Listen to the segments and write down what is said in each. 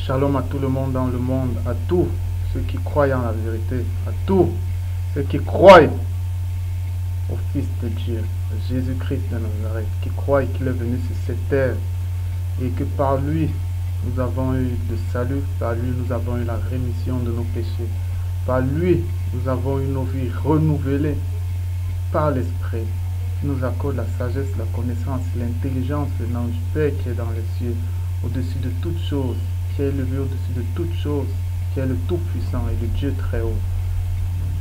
Shalom à tout le monde dans le monde, à tous ceux qui croient en la vérité, à tous ceux qui croient au Fils de Dieu, Jésus-Christ de Nazareth, qui croient qu'il est venu sur cette terre et que par lui nous avons eu le salut, par lui nous avons eu la rémission de nos péchés, par lui nous avons eu nos vies renouvelées par l'Esprit, qui nous accorde la sagesse, la connaissance, l'intelligence venant du Père qui est dans les cieux, au-dessus de toutes choses, qui est élevé au-dessus de toutes choses, qui est le Tout-Puissant et le Dieu très haut.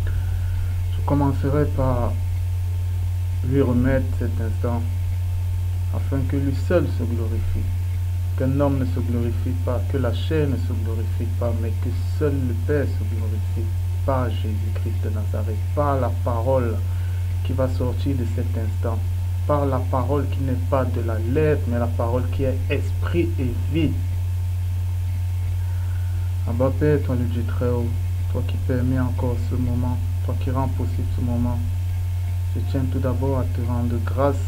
Je commencerai par lui remettre cet instant, afin que lui seul se glorifie, qu'un homme ne se glorifie pas, que la chair ne se glorifie pas, mais que seul le Père se glorifie par Jésus-Christ de Nazareth, par la parole qui va sortir de cet instant, par la parole qui n'est pas de la lettre, mais la parole qui est esprit et vie. Abba Père, toi le Dieu très haut, toi qui permets encore ce moment, toi qui rends possible ce moment, je tiens tout d'abord à te rendre grâce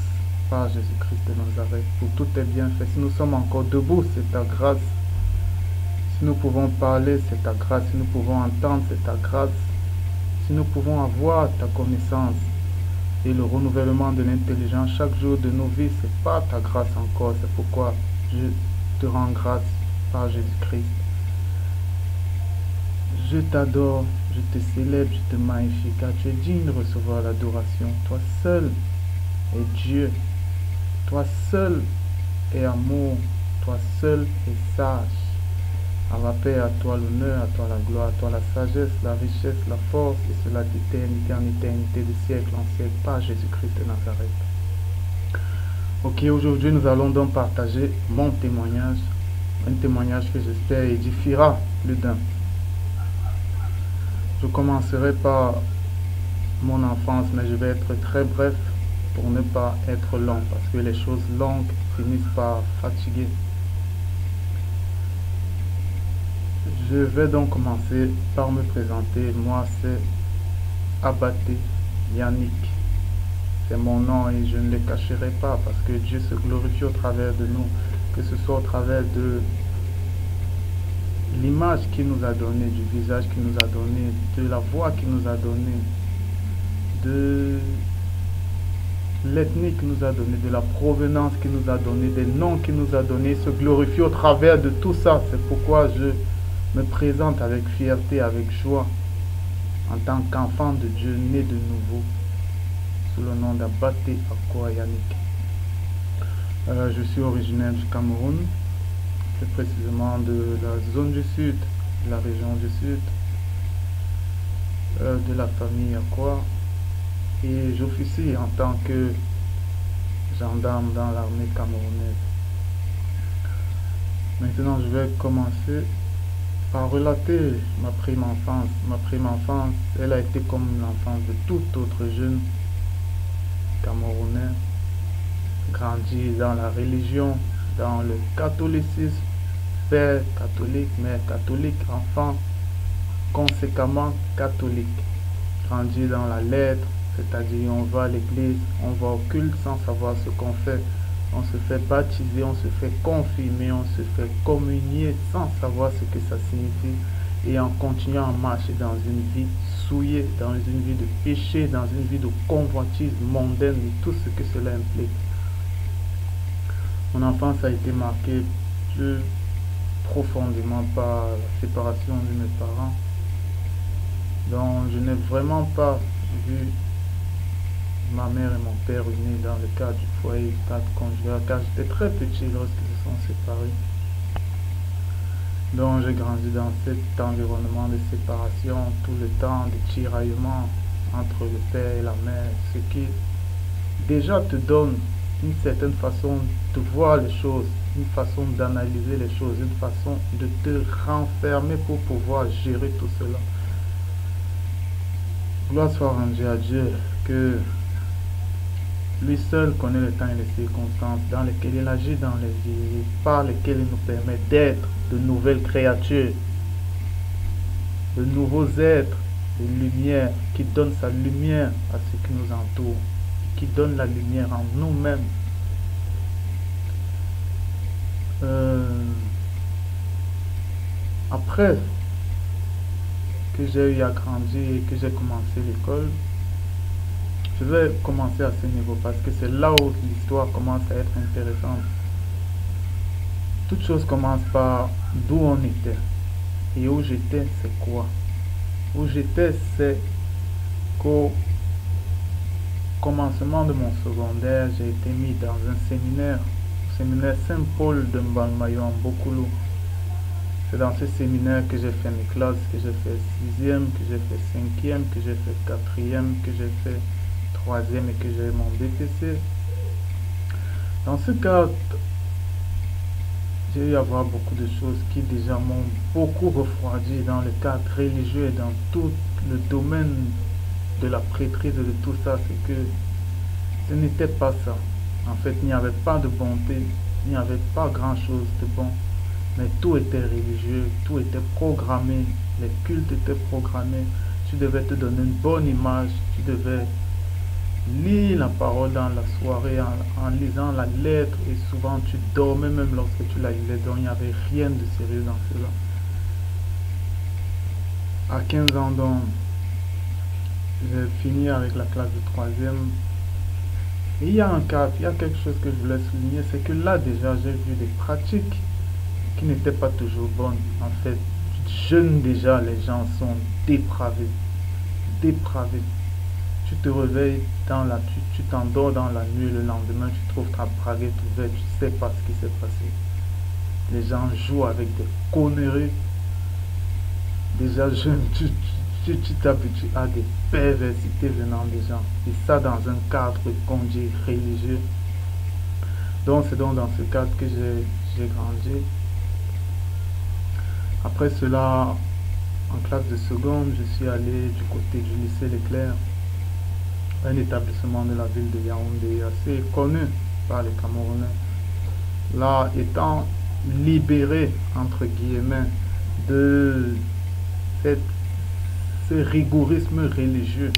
par Jésus-Christ de Nazareth pour tous tes bienfaits. Si nous sommes encore debout, c'est ta grâce. Si nous pouvons parler, c'est ta grâce. Si nous pouvons entendre, c'est ta grâce. Si nous pouvons avoir ta connaissance et le renouvellement de l'intelligence chaque jour de nos vies, c'est pas ta grâce encore. C'est pourquoi je te rends grâce par Jésus-Christ. Je t'adore, je te célèbre, je te magnifie, car tu es digne de recevoir l'adoration. Toi seul est Dieu, toi seul est amour, toi seul est sage. Abba Père, à toi l'honneur, à toi la gloire, à toi la sagesse, la richesse, la force, et cela d'éternité en éternité, de siècle en siècle, par Jésus-Christ de Nazareth. Ok, aujourd'hui nous allons donc partager mon témoignage, un témoignage que j'espère édifiera plus d'un. Je commencerai par mon enfance, mais je vais être très bref pour ne pas être long, parce que les choses longues finissent par fatiguer. Je vais donc commencer par me présenter. Moi, c'est Abaté Yannick. C'est mon nom et je ne le cacherai pas, parce que Dieu se glorifie au travers de nous, que ce soit au travers de l'image qu'il nous a donnée, du visage qu'il nous a donné, de la voix qu'il nous a donnée, de l'ethnie qu'il nous a donné, de la provenance qu'il nous a donné, des noms qu'il nous a donné, se glorifie au travers de tout ça. C'est pourquoi je me présente avec fierté, avec joie, en tant qu'enfant de Dieu, né de nouveau, sous le nom d'Abaté Akwa Yannick. Je suis originaire du Cameroun, plus précisément de la zone du sud, de la région du sud, de la famille Akwa, et j'officie en tant que gendarme dans l'armée camerounaise. Maintenant, je vais commencer par relater ma prime enfance. Ma prime enfance, elle a été comme l'enfance de tout autre jeune camerounais, grandi dans la religion, dans le catholicisme, père catholique, mère catholique, enfant conséquemment catholique, grandi dans la lettre, c'est-à-dire on va à l'église, on va au culte sans savoir ce qu'on fait, on se fait baptiser, on se fait confirmer, on se fait communier sans savoir ce que ça signifie, et en continuant à marcher dans une vie souillée, dans une vie de péché, dans une vie de convoitise mondaine et tout ce que cela implique. Mon enfance a été marquée plus profondément par la séparation de mes parents, donc je n'ai vraiment pas vu ma mère et mon père unis dans le cadre du foyer, cadre conjugal, car j'étais très petit lorsqu'ils se sont séparés. Donc j'ai grandi dans cet environnement de séparation, tout le temps de tiraillement entre le père et la mère, ce qui déjà te donne une certaine façon de voir les choses, une façon d'analyser les choses, une façon de te renfermer pour pouvoir gérer tout cela. Gloire soit rendue à Dieu, que lui seul connaît le temps et les circonstances dans lesquelles il agit dans les vies, par lesquelles il nous permet d'être de nouvelles créatures, de nouveaux êtres, de lumière, qui donne sa lumière à ce qui nous entoure, qui donne la lumière en nous-mêmes. Après que j'ai eu à grandir et que j'ai commencé l'école, je vais commencer à ce niveau parce que c'est là où l'histoire commence à être intéressante. Toute chose commence par d'où on était. Et où j'étais, c'est quoi? Où j'étais, c'est qu'au commencement de mon secondaire, j'ai été mis dans un séminaire, le séminaire Saint-Paul de Mbalmayo en Bokulu. C'est dans ce séminaire que j'ai fait mes classes, que j'ai fait sixième, que j'ai fait cinquième, que j'ai fait quatrième, que j'ai fait troisième et que j'ai mon BTC. Dans ce cadre, j'ai eu à voir beaucoup de choses qui déjà m'ont beaucoup refroidi dans le cadre religieux et dans tout le domaine de la prêtrise et de tout ça. C'est que ce n'était pas ça. En fait, il n'y avait pas de bonté, il n'y avait pas grand chose de bon. Mais tout était religieux, tout était programmé, les cultes étaient programmés. Tu devais te donner une bonne image, tu devais lire la parole dans la soirée en lisant la lettre et souvent tu dormais même lorsque tu la lisais, donc il n'y avait rien de sérieux dans cela. À 15 ans donc, j'ai fini avec la classe de troisième. Et il y a un cadre, il y a quelque chose que je voulais souligner, c'est que là déjà j'ai vu des pratiques qui n'étaient pas toujours bonnes. En fait, jeunes déjà, les gens sont dépravés. Dépravés. Tu te réveilles dans la, tu t'endors dans la nuit, le lendemain tu trouves ta braguette ouverte, tu sais pas ce qui s'est passé. Les gens jouent avec des conneries. Déjà jeune, tu t'habitues à des perversités venant des gens. Et ça dans un cadre qu'on dit religieux. Donc c'est donc dans ce cadre que j'ai grandi. Après cela, en classe de seconde, je suis allé du côté du lycée Leclerc, un établissement de la ville de Yaoundé assez connu par les Camerounais. Là, étant libéré, entre guillemets, de ce rigorisme religieux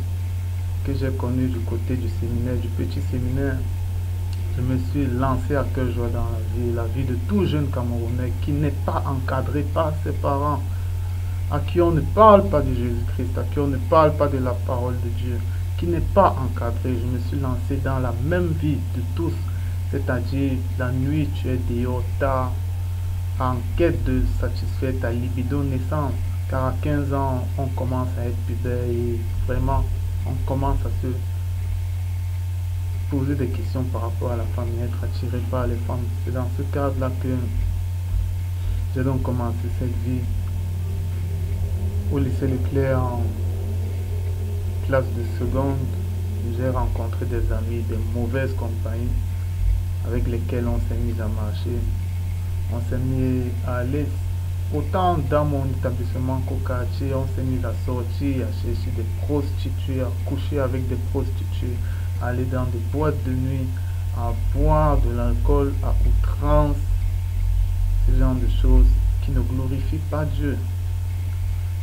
que j'ai connu du côté du séminaire, du petit séminaire, je me suis lancé à cœur joie dans la vie de tout jeune Camerounais qui n'est pas encadré par ses parents, à qui on ne parle pas de Jésus-Christ, à qui on ne parle pas de la parole de Dieu, qui n'est pas encadré. Je me suis lancé dans la même vie de tous, c'est-à-dire la nuit tu es dehors tard, en quête de satisfaire ta libido naissance, car à 15 ans on commence à être pubère et vraiment on commence à se poser des questions par rapport à la femme et être attiré par les femmes. C'est dans ce cadre-là que j'ai donc commencé cette vie au lycée Leclerc en classe de seconde. J'ai rencontré des amis, des mauvaises compagnies avec lesquelles on s'est mis à marcher. On s'est mis à aller autant dans mon établissement qu'au quartier. On s'est mis à sortir, à chercher des prostituées, à coucher avec des prostituées, à aller dans des boîtes de nuit, à boire de l'alcool à outrance, ce genre de choses qui ne glorifient pas Dieu.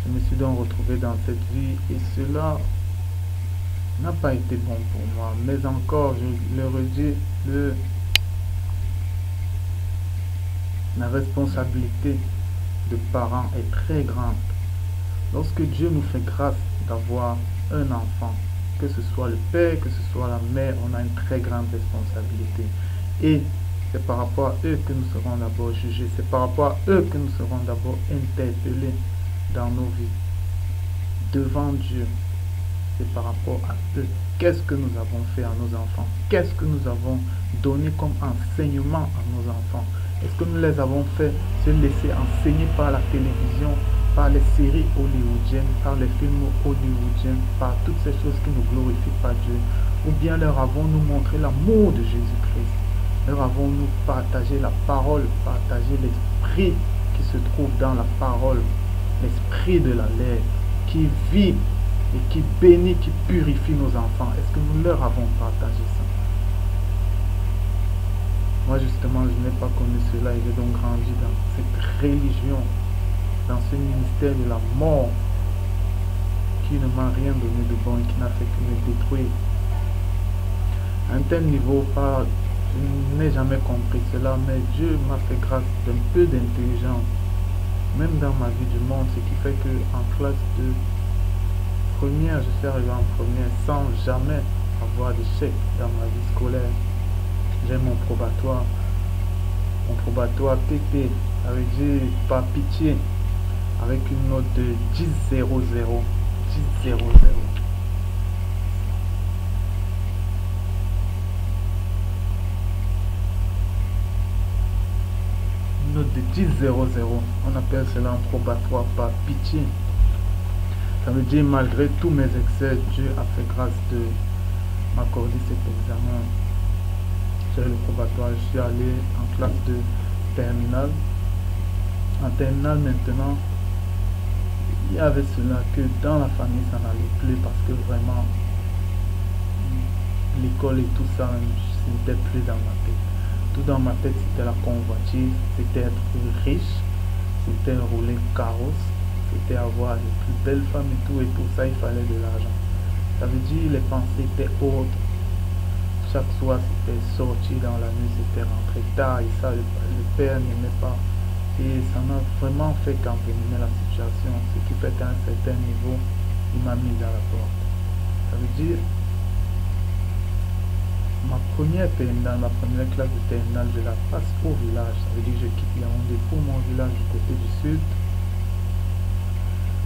Je me suis donc retrouvé dans cette vie et cela n'a pas été bon pour moi. Mais encore, je le redis, la responsabilité de parents est très grande. Lorsque Dieu nous fait grâce d'avoir un enfant, que ce soit le père, que ce soit la mère, on a une très grande responsabilité. Et c'est par rapport à eux que nous serons d'abord jugés. C'est par rapport à eux que nous serons d'abord interpellés dans nos vies. Devant Dieu, c'est par rapport à eux. Qu'est-ce que nous avons fait à nos enfants? Qu'est-ce que nous avons donné comme enseignement à nos enfants? Est-ce que nous les avons fait se laisser enseigner par la télévision, par les séries hollywoodiennes, par les films hollywoodiens, par toutes ces choses qui ne glorifient pas Dieu? Ou bien leur avons-nous montré l'amour de Jésus-Christ? Leur avons-nous partagé la parole, partagé l'esprit qui se trouve dans la parole, l'esprit de la lettre, qui vit et qui bénit, qui purifie nos enfants? Est-ce que nous leur avons partagé ça? Moi justement, je n'ai pas connu cela et j'ai donc grandi dans cette religion, dans ce ministère de la mort qui ne m'a rien donné de bon et qui n'a fait que me détruire. À un tel niveau, je n'ai jamais compris cela, mais Dieu m'a fait grâce d'un peu d'intelligence même dans ma vie du monde, ce qui fait que en classe de première, je suis arrivé en première sans jamais avoir d'échec dans ma vie scolaire. J'ai mon probatoire PP, avec dit par pitié, avec une note de 10,00. 10,00. Une note de 10,00. On appelle cela un probatoire par pitié. Ça veut dire malgré tous mes excès, Dieu a fait grâce de m'accorder cet examen. J'ai le probatoire, je suis allé en classe de terminale. En terminale maintenant, il y avait cela que dans la famille ça n'allait plus parce que vraiment l'école et tout ça, ce n'était plus dans ma tête. Tout dans ma tête c'était la convoitise, c'était être riche, c'était rouler carrosse, c'était avoir les plus belles femmes et tout, et pour ça il fallait de l'argent. Ça veut dire les pensées étaient autres. Chaque soir c'était sorti dans la nuit, c'était rentré tard, et ça le père n'aimait pas. Et ça m'a vraiment fait qu'envenimer la situation, ce qui fait qu'à un certain niveau, il m'a mis à la porte. Ça veut dire, ma première classe de terminale, je la passe au village. Ça veut dire que je quitte Yaoundé pour mon village du côté du sud.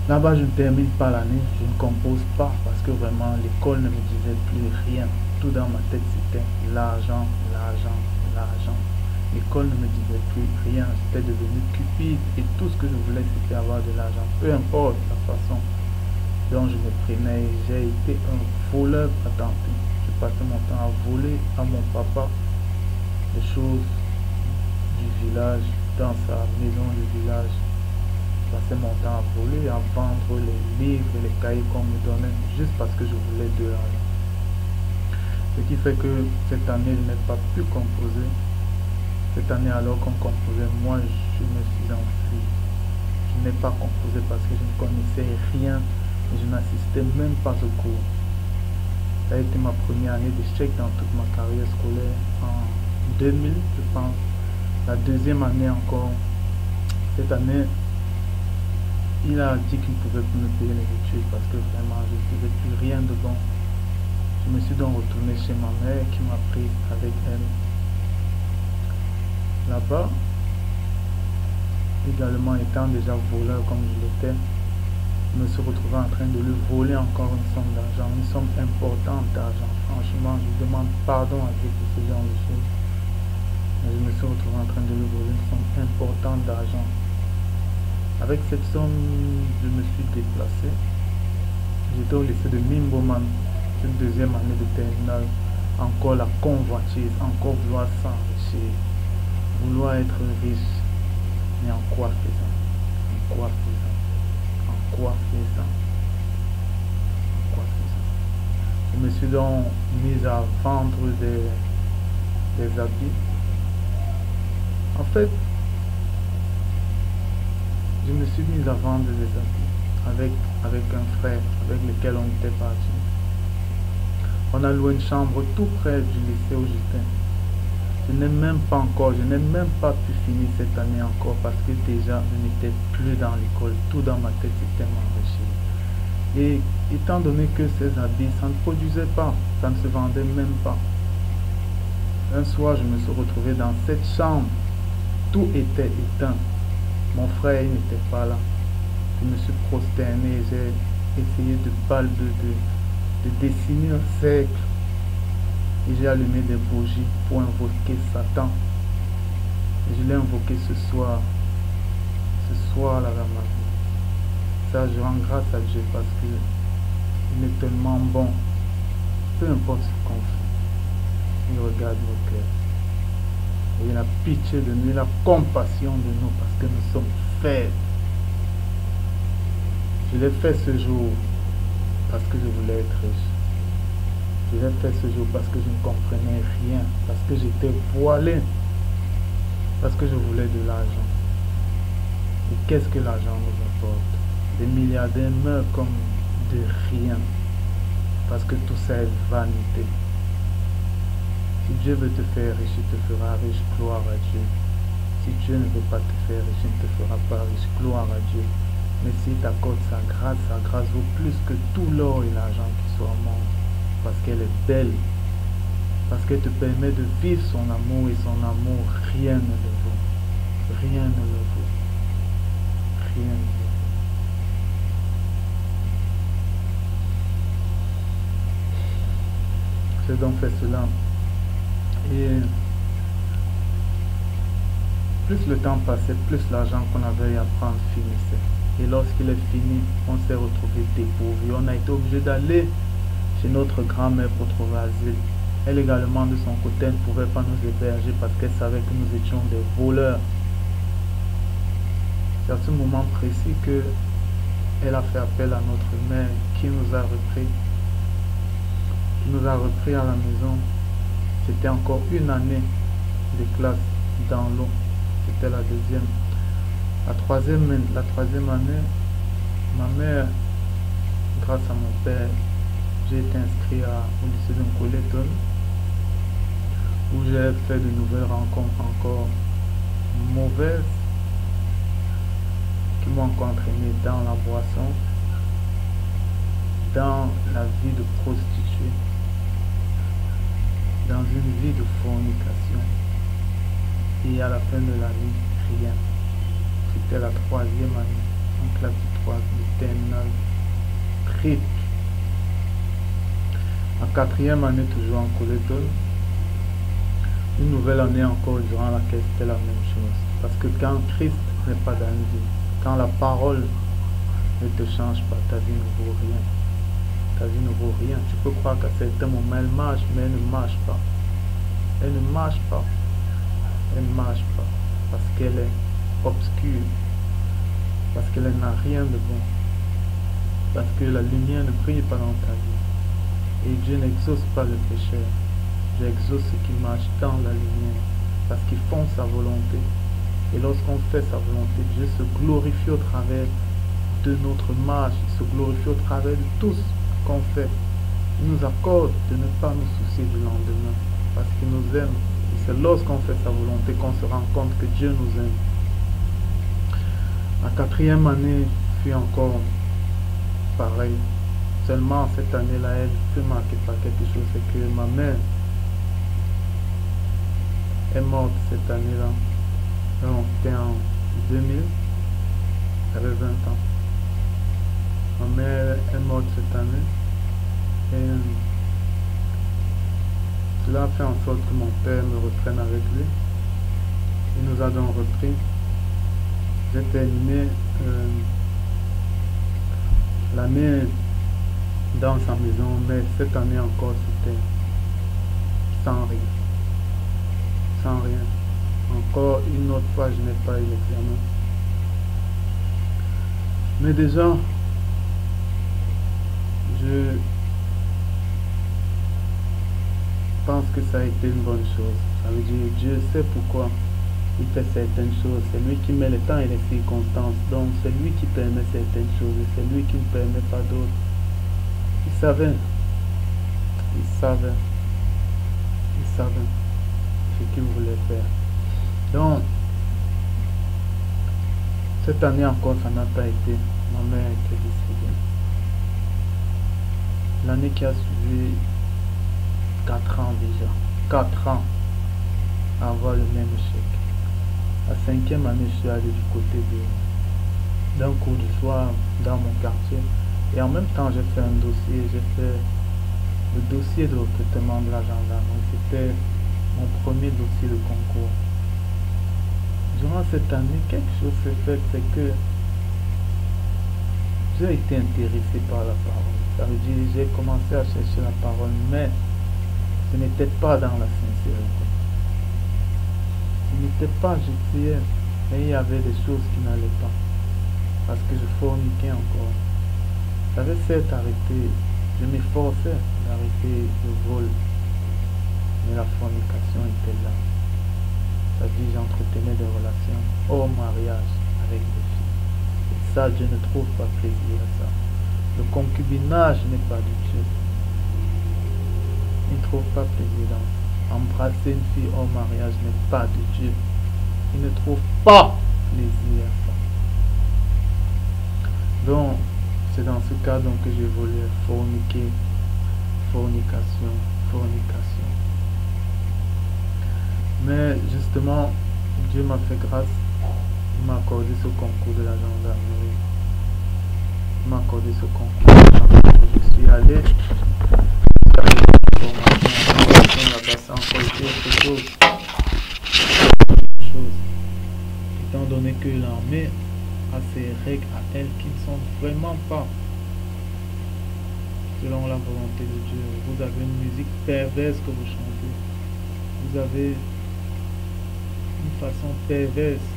Là-bas, je ne termine pas l'année, je ne compose pas parce que vraiment l'école ne me disait plus rien. Tout dans ma tête, c'était l'argent, l'argent, l'argent. L'école ne me disait plus rien, j'étais devenu cupide et tout ce que je voulais c'était avoir de l'argent, peu importe la façon dont je me prenais. J'ai été un voleur patenté. Je passais mon temps à voler à mon papa les choses du village, dans sa maison du village. Je passais mon temps à voler, à vendre les livres et les cahiers qu'on me donnait juste parce que je voulais de l'argent. Ce qui fait que cette année je n'ai pas pu composer. Cette année, alors qu'on composait, moi je me suis enfui. Je n'ai pas composé parce que je ne connaissais rien et je n'assistais même pas au cours. Ça a été ma première année d'échec dans toute ma carrière scolaire en 2000, je pense. La deuxième année encore, cette année, il a dit qu'il ne pouvait plus me payer les études parce que vraiment je ne faisais plus rien de bon. Je me suis donc retourné chez ma mère qui m'a pris avec elle. Là-bas, également étant déjà voleur comme je l'étais, je me suis retrouvé en train de lui voler encore une somme d'argent, une somme importante d'argent. Franchement, je demande pardon à Dieu pour ce genre de choses. Mais je me suis retrouvé en train de lui voler une somme importante d'argent. Avec cette somme, je me suis déplacé. J'étais au lycée de Mimboman, cette deuxième année de terminale. Encore la convoitise, encore vouloir s'enrichir. Vouloir être riche, mais en quoi faisant? En quoi faisant? En quoi faisant? En quoi faisant? Je me suis donc mis à vendre des habits. En fait, je me suis mis à vendre des habits avec un frère avec lequel on était parti. On a loué une chambre tout près du lycée où j'étais. Je n'ai même pas pu finir cette année encore parce que déjà je n'étais plus dans l'école. Tout dans ma tête c'était m'enrichir. Et étant donné que ces habits, ça ne produisait pas, ça ne se vendait même pas. Un soir, je me suis retrouvé dans cette chambre. Tout était éteint. Mon frère il n'était pas là. Je me suis prosterné, j'ai essayé de dessiner un cercle. Et j'ai allumé des bougies pour invoquer Satan. Et je l'ai invoqué ce soir. Ce soir-là dans ma vie. Ça, je rends grâce à Dieu parce que il est tellement bon. Peu importe ce qu'on fait, il regarde nos cœurs. Et il a pitié de nous, il a compassion de nous parce que nous sommes faibles. Je l'ai fait ce jour parce que je voulais être riche. Je l'ai fait ce jour parce que je ne comprenais rien, parce que j'étais voilé, parce que je voulais de l'argent. Et qu'est-ce que l'argent nous apporte? Des milliardaires meurent comme de rien, parce que tout ça est vanité. Si Dieu veut te faire riche, il te fera riche, gloire à Dieu. Si Dieu ne veut pas te faire riche, il ne te fera pas riche. Gloire à Dieu. Mais s'il t'accorde sa grâce vaut plus que tout l'or et l'argent qui soit au monde. Parce qu'elle est belle. Parce qu'elle te permet de vivre son amour, et son amour, rien ne le vaut. Rien ne le vaut. Rien ne le vaut. J'ai donc fait cela. Et plus le temps passait, plus l'argent qu'on avait à prendre finissait. Et lorsqu'il est fini, on s'est retrouvé dépourvu. On a été obligé d'aller chez notre grand-mère pour trouver asile. Elle également, de son côté, ne pouvait pas nous héberger parce qu'elle savait que nous étions des voleurs. C'est à ce moment précis que elle a fait appel à notre mère qui nous a repris. Qui nous a repris à la maison. C'était encore une année de classe dans l'eau. C'était la deuxième. La troisième année, ma mère, grâce à mon père, j'ai été inscrit au lycée de Nkoleton, où j'ai fait de nouvelles rencontres encore mauvaises, qui m'ont encore entraîné dans la boisson, dans la vie de prostituée, dans une vie de fornication. Et à la fin de la vie, rien. C'était la troisième année, en classe de 3, de terminale. Triste. En quatrième année, toujours en Nkoleton. Une nouvelle année encore durant laquelle c'était la même chose. Parce que quand Christ n'est pas dans une vie, quand la parole ne te change pas, ta vie ne vaut rien. Ta vie ne vaut rien. Tu peux croire qu'à certains moments elle marche, mais elle ne marche pas. Elle ne marche pas. Elle ne marche pas. Parce qu'elle est obscure. Parce qu'elle n'a rien de bon. Parce que la lumière ne brille pas dans ta vie. Et Dieu n'exauce pas le pécheur. Dieu exauce ceux qui marchent dans la lumière. Parce qu'ils font sa volonté. Et lorsqu'on fait sa volonté, Dieu se glorifie au travers de notre marche. Il se glorifie au travers de tout ce qu'on fait. Il nous accorde de ne pas nous soucier du lendemain. Parce qu'il nous aime. Et c'est lorsqu'on fait sa volonté qu'on se rend compte que Dieu nous aime. La quatrième année fut encore pareil. Seulement cette année-là, elle fut marquée par quelque chose. C'est que ma mère est morte cette année-là. C'était en 2000. Elle avait 20 ans. Ma mère est morte cette année. Et cela a fait en sorte que mon père me reprenne avec lui. Il nous a donc repris. J'ai terminé l'année dans sa maison, mais cette année encore c'était sans rien. Sans rien. Encore une autre fois, je n'ai pas eu l'examen. Mais déjà, je pense que ça a été une bonne chose. Ça veut dire Dieu sait pourquoi il fait certaines choses. C'est lui qui met le temps et les circonstances. Donc c'est lui qui permet certaines choses et c'est lui qui ne permet pas d'autres. Il savait. Il savait. Il savait ce qu'il voulait faire. Donc, cette année encore, ça n'a pas été. Ma mère était décédée. L'année qui a suivi, 4 ans déjà. 4 ans à avoir le même échec. La 5e année, je suis allé du côté d'un cours du soir dans mon quartier. Et en même temps, j'ai fait un dossier. J'ai fait le dossier de recrutement de la gendarmerie. C'était mon premier dossier de concours. Durant cette année, quelque chose s'est fait, c'est que j'ai été intéressé par la parole. Ça veut dire j'ai commencé à chercher la parole, mais ce n'était pas dans la sincérité. Ce n'était pas, j'essayais, mais il y avait des choses qui n'allaient pas. Parce que je forniquais encore. J'avais certes arrêté, je m'efforçais d'arrêter le vol, mais la fornication était là. C'est-à-dire j'entretenais des relations hors mariage avec des filles. Et ça, Dieu ne trouve pas plaisir à ça. Le concubinage n'est pas de Dieu. Il ne trouve pas plaisir dans ça. Embrasser une fille hors mariage n'est pas de Dieu. il ne trouve pas plaisir à ça. Donc, c'est dans ce cas donc que j'ai voulu forniquer, fornication. Mais justement, Dieu m'a fait grâce, il m'a accordé ce concours de la gendarmerie. Il m'a accordé ce concours de la gendarmerie. Je suis allé faire une formation là-bas, ça a encore été autre chose. Étant donné que l'armée a ses règles à elle qui ne sont vraiment pas selon la volonté de Dieu. Vous avez une musique perverse que vous chantez. Vous avez une façon perverse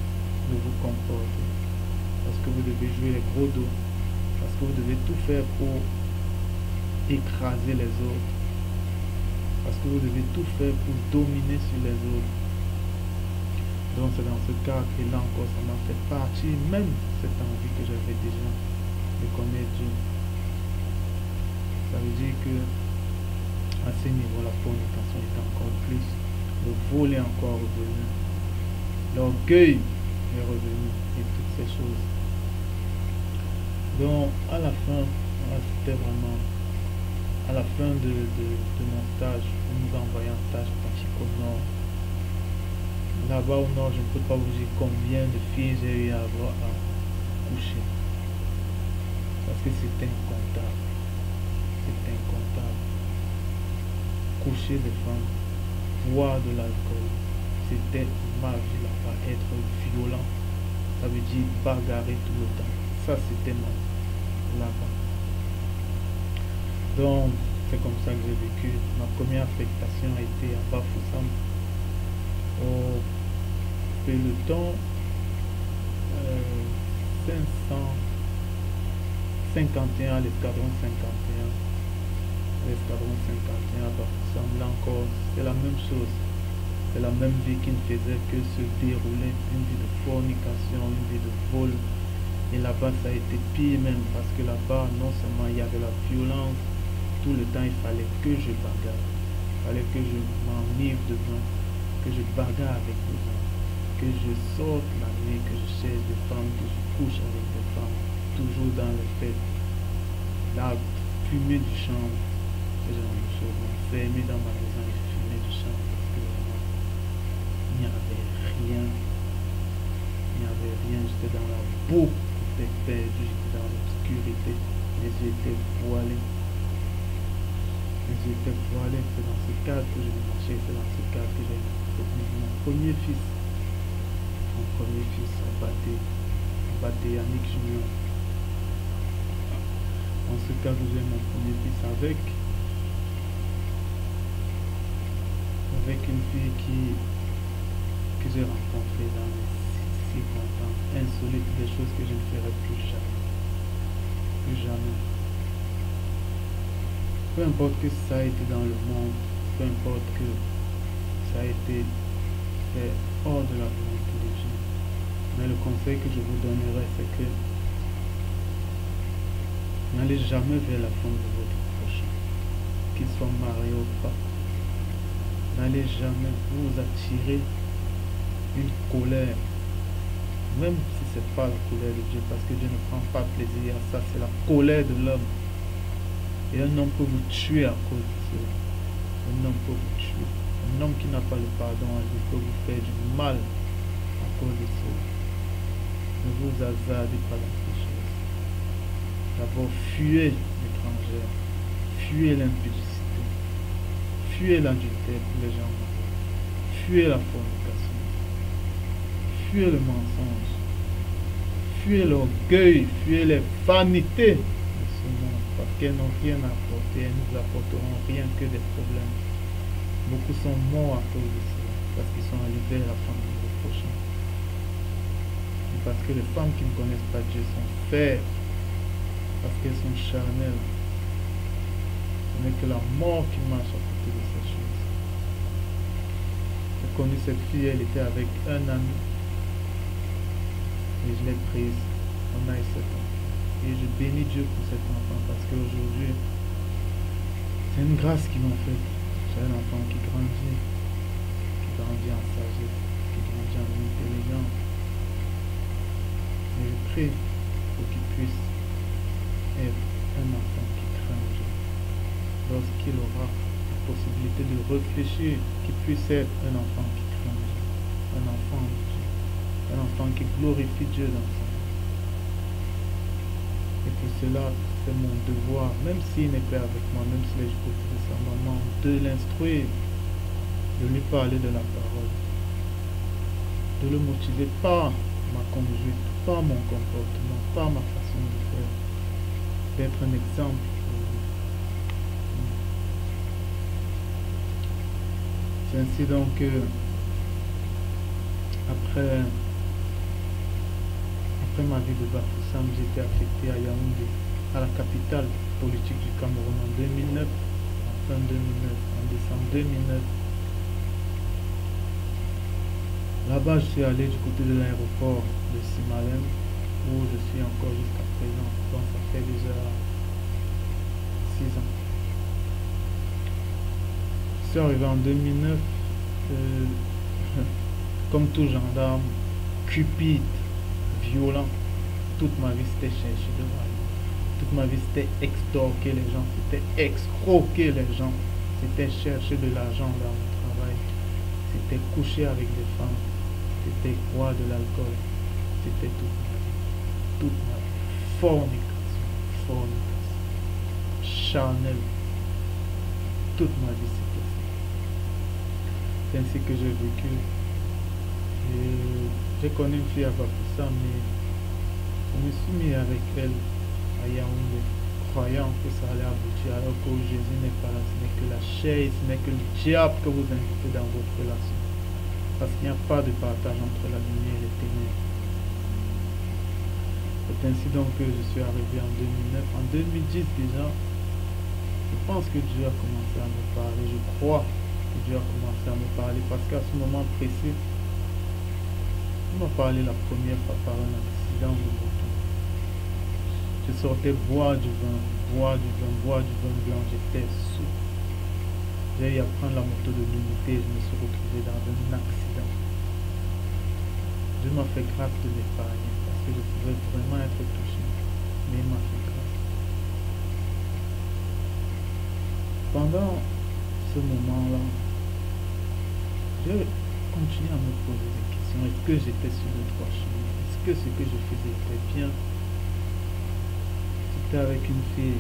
de vous comporter. Parce que vous devez jouer les gros dos. Parce que vous devez tout faire pour écraser les autres. Parce que vous devez tout faire pour dominer sur les autres. Donc c'est dans ce cas que là encore ça m'a fait partir, même cette envie que j'avais déjà de connaître Dieu. Ça veut dire que à ce niveau la fornication est encore plus, le vol est encore revenu, l'orgueil est revenu et toutes ces choses. Donc à la fin, c'était vraiment à la fin de mon stage, on nous a envoyé un stage pratique au nord. Là-bas au nord, je ne peux pas vous dire combien de filles j'ai eu à avoir à coucher. Parce que c'est incontable. C'est incontable. Coucher des femmes, boire de l'alcool, c'était ma vie là-bas. Être violent, ça veut dire bagarrer tout le temps. Ça, c'était ma vie là-bas. Donc, c'est comme ça que j'ai vécu. Ma première affectation a été à Bafoussam. Au peloton 551 à l'escadron 51. L'escadron 51 à Bafoussam, là encore, c'est la même chose. C'est la même vie qui ne faisait que se dérouler, une vie de fornication, une vie de vol. Et là-bas, ça a été pire même, parce que là-bas, non seulement il y avait la violence, tout le temps, il fallait que je bagarre. Il fallait que je m'enivre devant, que je bagarre avec les gens, que je sorte la nuit, que je cherche des femmes, que je couche avec des femmes, toujours dans les fêtes. La fumée du champ, ce genre de choses, m'enfermer dans ma maison et fumer du champ, parce que vraiment, il n'y avait rien. Il n'y avait rien, j'étais dans la boue, j'étais perdu, j'étais dans l'obscurité, mes yeux étaient voilés. J'étais voilé, c'est dans ce cadre que je vais marcher, c'est dans ce cadre que j'ai mon premier fils. Mon premier fils a battu Yannick Junior. Dans ce cadre, j'ai mon premier fils avec une fille que j'ai rencontrée dans les circonstances insolites, des choses que je ne ferai plus jamais. Plus jamais. Peu importe que ça a été dans le monde, peu importe que ça a été fait hors de la volonté de Dieu. Mais le conseil que je vous donnerai, c'est que n'allez jamais vers la femme de votre prochain, qu'il soit marié ou pas. N'allez jamais vous attirer une colère, même si ce n'est pas la colère de Dieu, parce que Dieu ne prend pas plaisir à ça, c'est la colère de l'homme. Et un homme peut vous tuer à cause de cela. Un homme peut vous tuer. Un homme qui n'a pas le pardon à lui peut vous faire du mal à cause de cela. Ne vous hasardez pas dans ces choses. D'abord, fuyez l'étrangère. Fuyez l'impudicité. Fuyez l'adultère pour les gens mariés. Fuyez la fornication. Fuyez le mensonge. Fuyez l'orgueil. Fuyez les vanités. Parce qu'elles n'ont rien à apporter, elles ne nous apporteront rien que des problèmes. Beaucoup sont morts à cause de cela, parce qu'ils sont allés vers la femme de leur prochain. Et parce que les femmes qui ne connaissent pas Dieu sont faibles, parce qu'elles sont charnelles. Ce n'est que la mort qui marche à côté de ces choses. J'ai connu cette fille, elle était avec un ami, et je l'ai prise. On a eu 7 ans. Et je bénis Dieu pour cet enfant, parce qu'aujourd'hui, c'est une grâce qu'ils m'ont faite. J'ai un enfant qui grandit en sagesse, qui qui grandit en intelligence. Et je prie pour qu'il puisse être un enfant qui craint Dieu. Lorsqu'il aura la possibilité de réfléchir, qu'il puisse être un enfant qui craint Dieu, un enfant de Dieu, un enfant qui glorifie Dieu dans sa vie. Et pour cela, c'est mon devoir, même s'il n'est pas avec moi, même s'il est du côté de sa maman, de l'instruire, de lui parler de la parole, de le motiver par ma conduite, par mon comportement, par ma façon de faire, d'être un exemple pour lui. C'est ainsi donc que après ma vie de Bafoussam, j'étais affecté à Yaoundé, à la capitale politique du Cameroun en 2009, en fin 2009, en décembre 2009. Là-bas, je suis allé du côté de l'aéroport de Simalem, où je suis encore jusqu'à présent. Donc ça fait déjà 6 ans. Je suis arrivé en 2009, comme tout gendarme, cupide, violent. Toute ma vie c'était chercher de l'argent. Toute ma vie c'était extorquer les gens, c'était escroquer les gens, c'était chercher de l'argent dans mon travail, c'était coucher avec des femmes, c'était boire de l'alcool, c'était toute ma vie, fornication, charnel, toute ma vie c'était ça. C'est ainsi que j'ai vécu. J'ai connu une fille à Bafoussam, mais je me suis mis avec elle à Yaoundé, croyant que ça allait aboutir, alors que Jésus n'est pas là, ce n'est que la chair, ce n'est que le diable que vous invitez dans votre relation. Parce qu'il n'y a pas de partage entre la lumière et les ténèbres. C'est ainsi donc que je suis arrivé en 2009. En 2010 déjà, je pense que Dieu a commencé à me parler. Je crois que Dieu a commencé à me parler parce qu'à ce moment précis, il m'a parlé la première fois par un accident de moto. Je sortais boire du vin blanc, j'étais sous. J'ai eu à prendre la moto de l'unité et je me suis retrouvé dans un accident. Dieu m'a fait grâce de m'épargner parce que je pouvais vraiment être touché. Mais il m'a fait grâce. Pendant ce moment-là, j'ai continué à me poser des questions. Est-ce que j'étais sur le droit chemin? Est-ce que ce que je faisais était bien? C'était avec une fille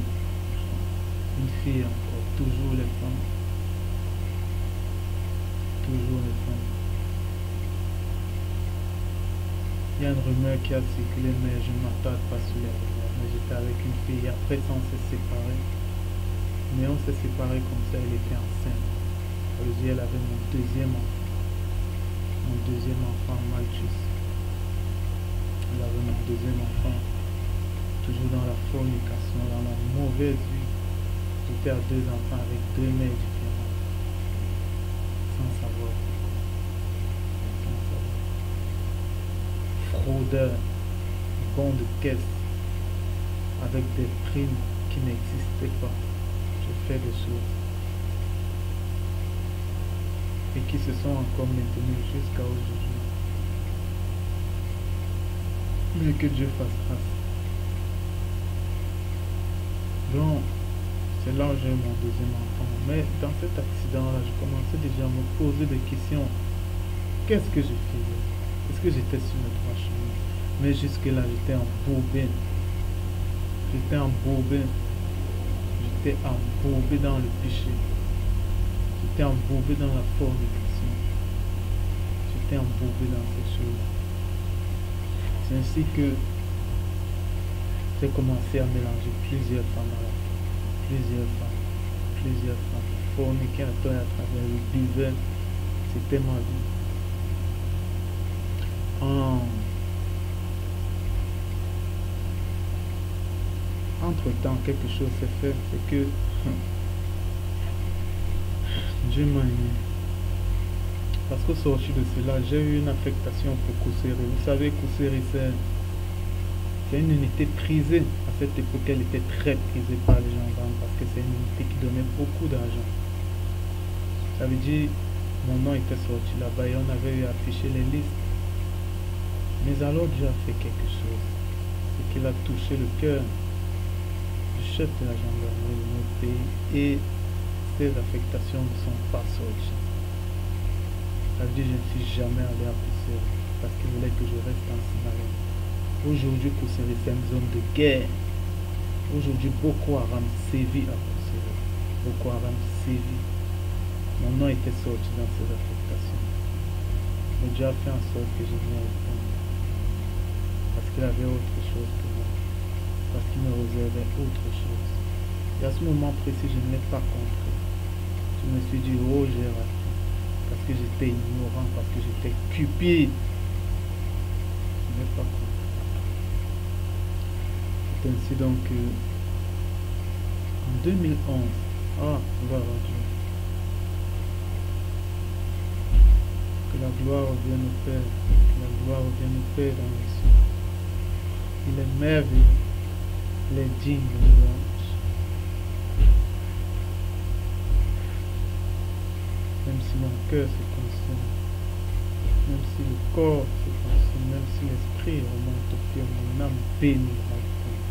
encore, toujours les femmes. Toujours les femmes. Il y a une rumeur qui a circulé, mais je ne m'attarde pas sur les rumeurs. Mais j'étais avec une fille, après ça on s'est séparés. Mais on s'est séparés comme ça, elle était enceinte. Ça veut dire elle avait mon deuxième enfant, Malchus. Elle avait mon deuxième enfant, toujours dans la fornication, dans la mauvaise vie. J'étais à 2 enfants avec 2 mères différentes. Sans savoir pourquoi. Fraudeur, bon de caisse, avec des primes qui n'existaient pas. Je fais des choses. Et qui se sont encore maintenues jusqu'à aujourd'hui. Mais que Dieu fasse grâce. Donc, c'est là où j'ai eu mon deuxième enfant. Mais dans cet accident-là, je commençais déjà à me poser des questions. Qu'est-ce que je faisais? Est-ce que j'étais sur le droit chemin? Mais jusque-là, j'étais embourbé. J'étais embourbé dans le péché. J'étais embourbé dans la fornication. J'étais embourbé dans ces choses. C'est ainsi que j'ai commencé à mélanger plusieurs femmes à la fois. Plusieurs femmes. Forniquer à toi et à travers le buveur. C'était ma vie. Entre-temps, quelque chose s'est fait, c'est que Dieu m'a aimé. Parce qu'au sortir de cela, j'ai eu une affectation pour Kousséri. Vous savez, Kousséri, c'est une unité prisée. À cette époque, elle était très prisée par les gendarmes parce que c'est une unité qui donnait beaucoup d'argent. Ça veut dire, mon nom était sorti là-bas et on avait affiché les listes. Mais alors Dieu a fait quelque chose. C'est qu'il a touché le cœur du chef de la gendarmerie de notre pays et ces affectations ne sont pas sorties. Ça veut dire que je ne suis jamais allé à Poussière parce qu'il voulait que je reste en Sinaï. Aujourd'hui, Poussière c'est une zone de guerre. Aujourd'hui, Boko Haram sévit à Poussière. Boko Haram sévit. Mon nom était sorti dans ces affectations. Mais Dieu a fait en sorte que je n'y aille pas. Parce qu'il avait autre chose pour moi. Parce qu'il me réservait autre chose. Et à ce moment précis, je ne l'ai pas compris. Je me suis dit, oh, j'ai raté. Parce que j'étais ignorant, parce que j'étais cupide. Je n'ai pas compris. C'est ainsi donc que, en 2011, gloire à Dieu. Que la gloire revienne au Père. Que la gloire revienne au Père dans les cieux. Il est merveilleux. Il est digne de louange. Même si mon cœur se consume, même si le corps se consume, même si l'esprit remonte au pied, mon âme bénira le Père.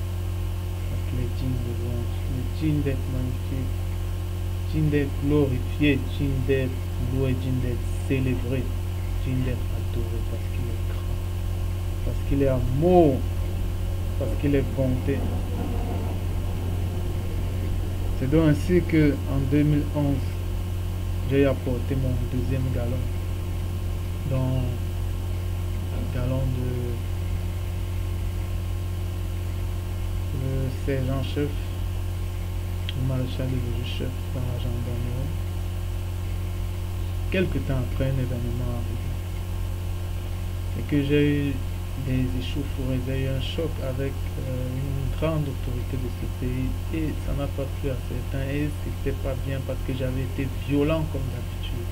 Parce qu'il est digne de louange. Il est digne d'être magnifié, digne d'être glorifié, digne d'être loué, digne d'être célébré, digne d'être adoré parce qu'il est grand, parce qu'il est amour, parce qu'il est bonté. C'est donc ainsi que en 2011, j'ai apporté mon deuxième galon dans le galon de sergent-chef, le maréchal de chef dans la gendarmerie. Quelque temps après, un événement arrivé. Et que j'ai eu des échauffourées, j'ai eu un choc avec une grande autorité de ce pays et ça n'a pas plu à certains et c'était pas bien parce que j'avais été violent comme d'habitude.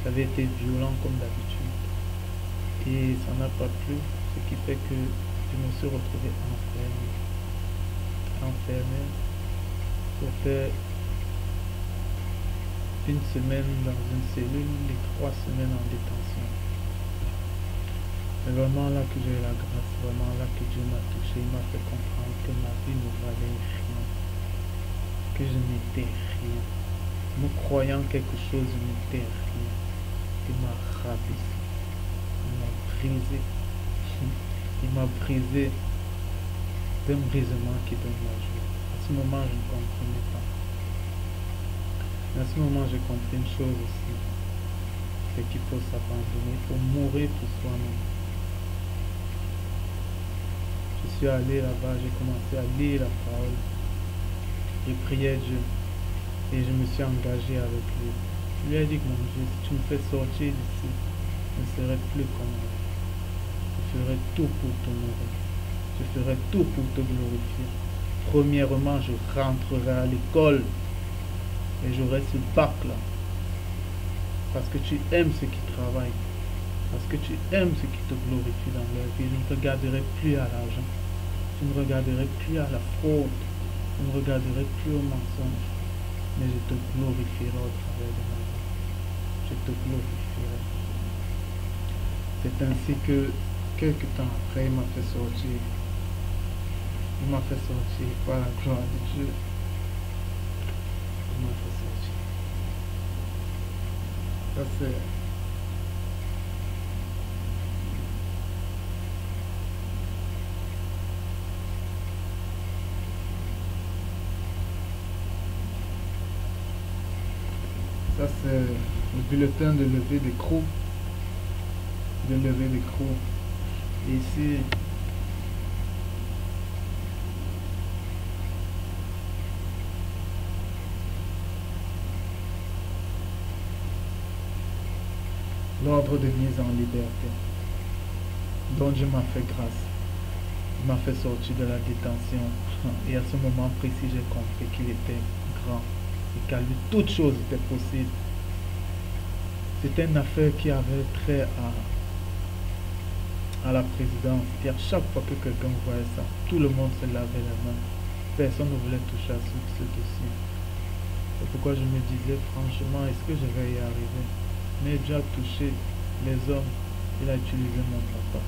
J'avais été violent comme d'habitude et ça n'a pas plu, ce qui fait que je me suis retrouvé enfermé pour faire une semaine dans une cellule et 3 semaines en détention. C'est vraiment là que j'ai eu la grâce, vraiment là que Dieu m'a touché, il m'a fait comprendre que ma vie ne valait rien, que je n'étais rien. Me croyant quelque chose, je n'étais rien. Il m'a rabaissé, il m'a brisé, il m'a brisé d'un brisement qui donne la joie. À ce moment, je ne comprenais pas. Mais à ce moment, j'ai compris une chose aussi, c'est qu'il faut s'abandonner, il faut mourir pour soi-même. Je suis allé là-bas, j'ai commencé à lire la parole, j'ai prié Dieu et je me suis engagé avec lui. Je lui ai dit que mon Dieu, si tu me fais sortir d'ici, je ne serai plus comme moi. Je ferai tout pour t'honorer, je ferai tout pour te glorifier. Premièrement, je rentrerai à l'école et j'aurai ce bac-là. Parce que tu aimes ceux qui travaillent. Parce que tu aimes ceux qui te glorifient dans leur vie. Je ne regarderai plus à l'argent. Je ne regarderai plus à la fraude. Je ne regarderai plus au mensonge. Mais je te glorifierai au travers de ma vie. Je te glorifierai. C'est ainsi que, quelques temps après, il m'a fait sortir. Il m'a fait sortir par la gloire de Dieu. Il m'a fait sortir. Ça c'est... Ça c'est le bulletin de levée d'écrou. De levée d'écrou. Et ici, l'ordre de mise en liberté, dont Dieu m'a fait grâce. Il m'a fait sortir de la détention. Et à ce moment précis, j'ai compris qu'il était grand. Et qu'à lui, toute chose était possible. C'était une affaire qui avait trait à la présidence. Et à chaque fois que quelqu'un voyait ça, tout le monde se lavait la main. Personne ne voulait toucher à ce dossier. C'est pourquoi je me disais, franchement, est-ce que je vais y arriver? mais Dieu a touché les hommes. Il a utilisé mon papa.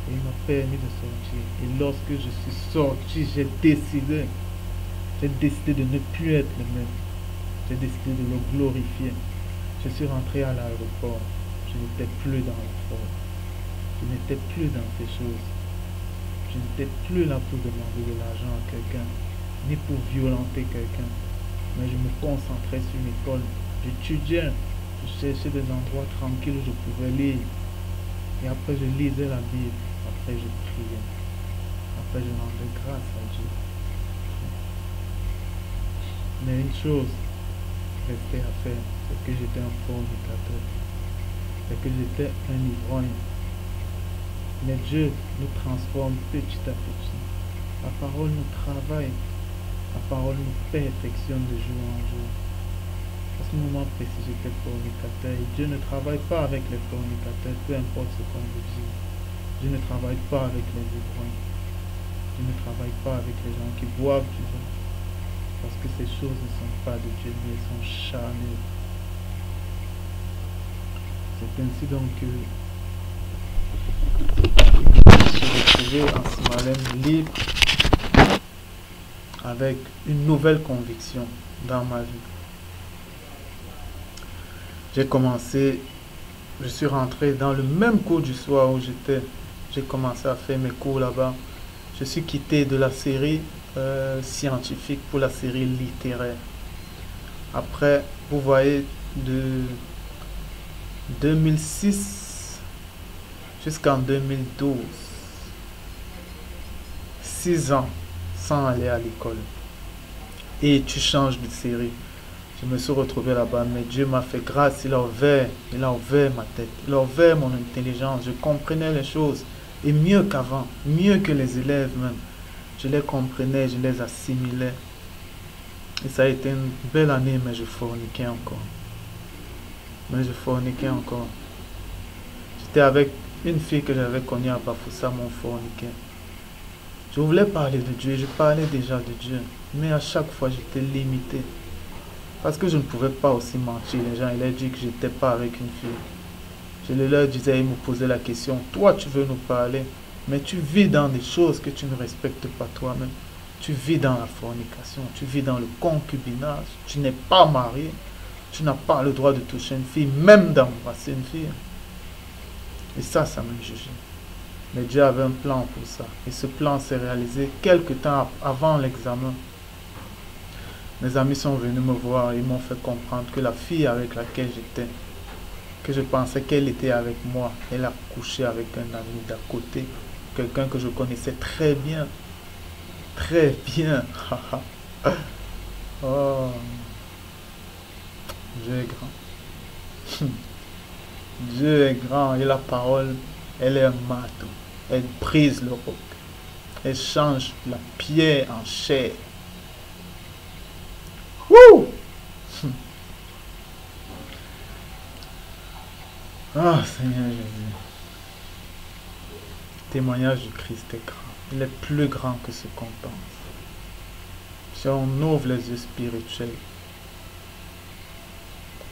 Et il m'a permis de sortir. Et lorsque je suis sorti, j'ai décidé de ne plus être le même. J'ai décidé de le glorifier. Je suis rentré à l'aéroport. Je n'étais plus dans la fraude. Je n'étais plus dans ces choses. Je n'étais plus là pour demander de l'argent à quelqu'un, ni pour violenter quelqu'un. Mais je me concentrais sur l'école. J'étudiais. Je cherchais des endroits tranquilles où je pouvais lire. Et après, je lisais la Bible. Après, je priais. Après, je rendais grâce à Dieu. Mais une chose restait à faire, c'est que j'étais un fornicateur. C'est que j'étais un ivrogne. Mais Dieu nous transforme petit à petit. La parole nous travaille. La parole nous perfectionne de jour en jour. À ce moment précis, j'étais fornicateur. Et Dieu ne travaille pas avec les fornicateurs, peu importe ce qu'on vous dit. Dieu ne travaille pas avec les ivrognes. Dieu ne travaille pas avec les gens qui boivent du vin. Parce que ces choses ne sont pas de Dieu, mais elles sont charnelles. C'est ainsi donc que je me suis retrouvé en Simalem libre avec une nouvelle conviction dans ma vie. Je suis rentré dans le même cours du soir où j'étais. J'ai commencé à faire mes cours là-bas. Je suis quitté de la série scientifique pour la série littéraire. Après, vous voyez, de 2006 jusqu'en 2012, 6 ans sans aller à l'école. Et tu changes de série. Je me suis retrouvé là-bas, mais Dieu m'a fait grâce. Il a ouvert ma tête. Il a ouvert mon intelligence. Je comprenais les choses. Et mieux qu'avant, mieux que les élèves même. Je les comprenais, je les assimilais. Et ça a été une belle année, mais je forniquais encore. J'étais avec une fille que j'avais connue à Bafoussam, on forniquait. Je voulais parler de Dieu, je parlais déjà de Dieu. Mais à chaque fois, j'étais limité. Parce que je ne pouvais pas aussi mentir. Les gens, ils ont dit que je n'étais pas avec une fille. Je leur disais, ils me posaient la question, toi tu veux nous parler, mais tu vis dans des choses que tu ne respectes pas toi-même. Tu vis dans la fornication, tu vis dans le concubinage, tu n'es pas marié, tu n'as pas le droit de toucher une fille, même d'embrasser une fille. Et ça m'a jugé. Mais Dieu avait un plan pour ça. Et ce plan s'est réalisé quelques temps avant l'examen. Mes amis sont venus me voir et ils m'ont fait comprendre que la fille avec laquelle j'étais, que je pensais qu'elle était avec moi, elle a couché avec un ami d'à côté, quelqu'un que je connaissais très bien. Très bien. Oh, Dieu est grand. Dieu est grand et la parole, elle est un marteau. Elle brise le roc. Elle change la pierre en chair. Wouh! Ah, Seigneur Jésus. Le témoignage du Christ est grand. Il est plus grand que ce qu'on pense. Si on ouvre les yeux spirituels,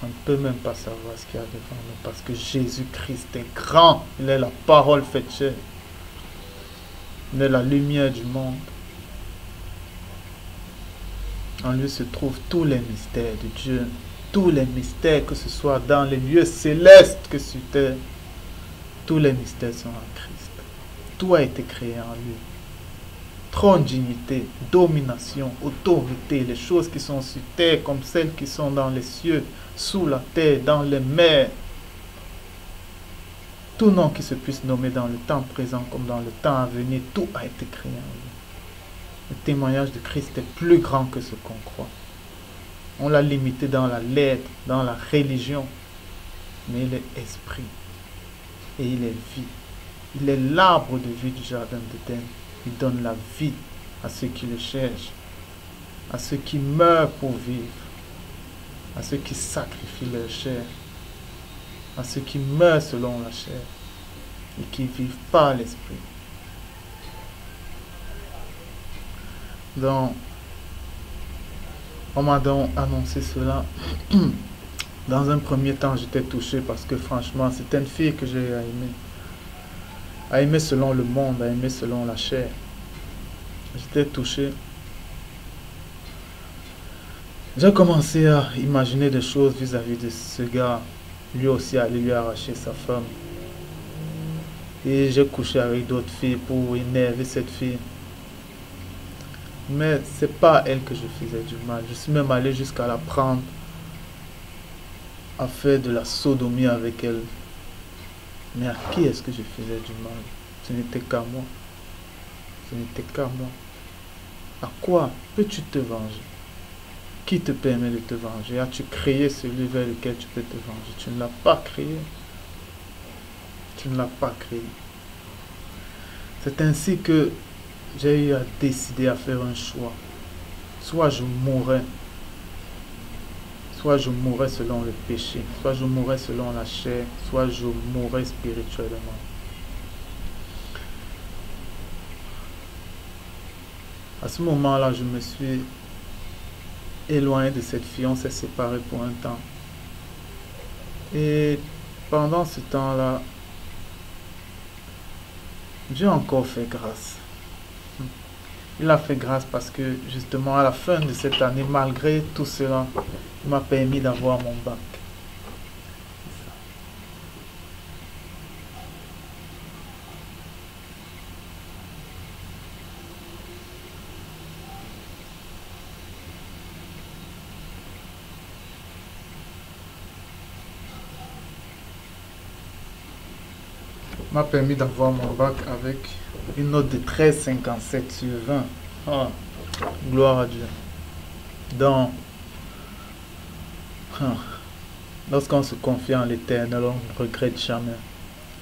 on ne peut même pas savoir ce qu'il y a devant nous. Parce que Jésus-Christ est grand. Il est la parole faite chair. Il est la lumière du monde. En lui se trouvent tous les mystères de Dieu. Tous les mystères, que ce soit dans les lieux célestes que sur terre. Tous les mystères sont en Christ. Tout a été créé en lui. Trône, dignité, domination, autorité, les choses qui sont sur terre comme celles qui sont dans les cieux, sous la terre, dans les mers. Tout nom qui se puisse nommer dans le temps présent comme dans le temps à venir, tout a été créé en lui. Le témoignage de Christ est plus grand que ce qu'on croit. On l'a limité dans la lettre, dans la religion, mais il est esprit et il est vie. Il est l'arbre de vie du jardin d'Éden. Il donne la vie à ceux qui le cherchent, à ceux qui meurent pour vivre, à ceux qui sacrifient leur chair, à ceux qui meurent selon la chair et qui vivent par l'esprit. Donc, on m'a donc annoncé cela Dans un premier temps, j'étais touché parce que franchement, c'était une fille que j'ai aimée. À aimer selon le monde, à aimer selon la chair. J'étais touché. J'ai commencé à imaginer des choses vis-à-vis de ce gars. Lui aussi allait lui arracher sa femme. Et j'ai couché avec d'autres filles pour énerver cette fille. Mais c'est pas à elle que je faisais du mal. Je suis même allé jusqu'à la prendre à faire de la sodomie avec elle. Mais à qui est-ce que je faisais du mal? Ce n'était qu'à moi. Ce n'était qu'à moi. À quoi peux-tu te venger? Qui te permet de te venger? As-tu créé celui vers lequel tu peux te venger? Tu ne l'as pas créé. Tu ne l'as pas créé. C'est ainsi que j'ai eu à décider à faire un choix. Soit je mourrais selon le péché, soit je mourrais selon la chair, soit je mourrais spirituellement. À ce moment-là, je me suis éloigné de cette fille, on s'est séparés pour un temps. Et pendant ce temps-là, Dieu a encore fait grâce. Il a fait grâce parce que justement à la fin de cette année, malgré tout cela, il m'a permis d'avoir mon bac. Il m'a permis d'avoir mon bac avec une note de 13,57 sur 20. Ah, gloire à Dieu. Donc, lorsqu'on se confie en l'Éternel, on ne regrette jamais.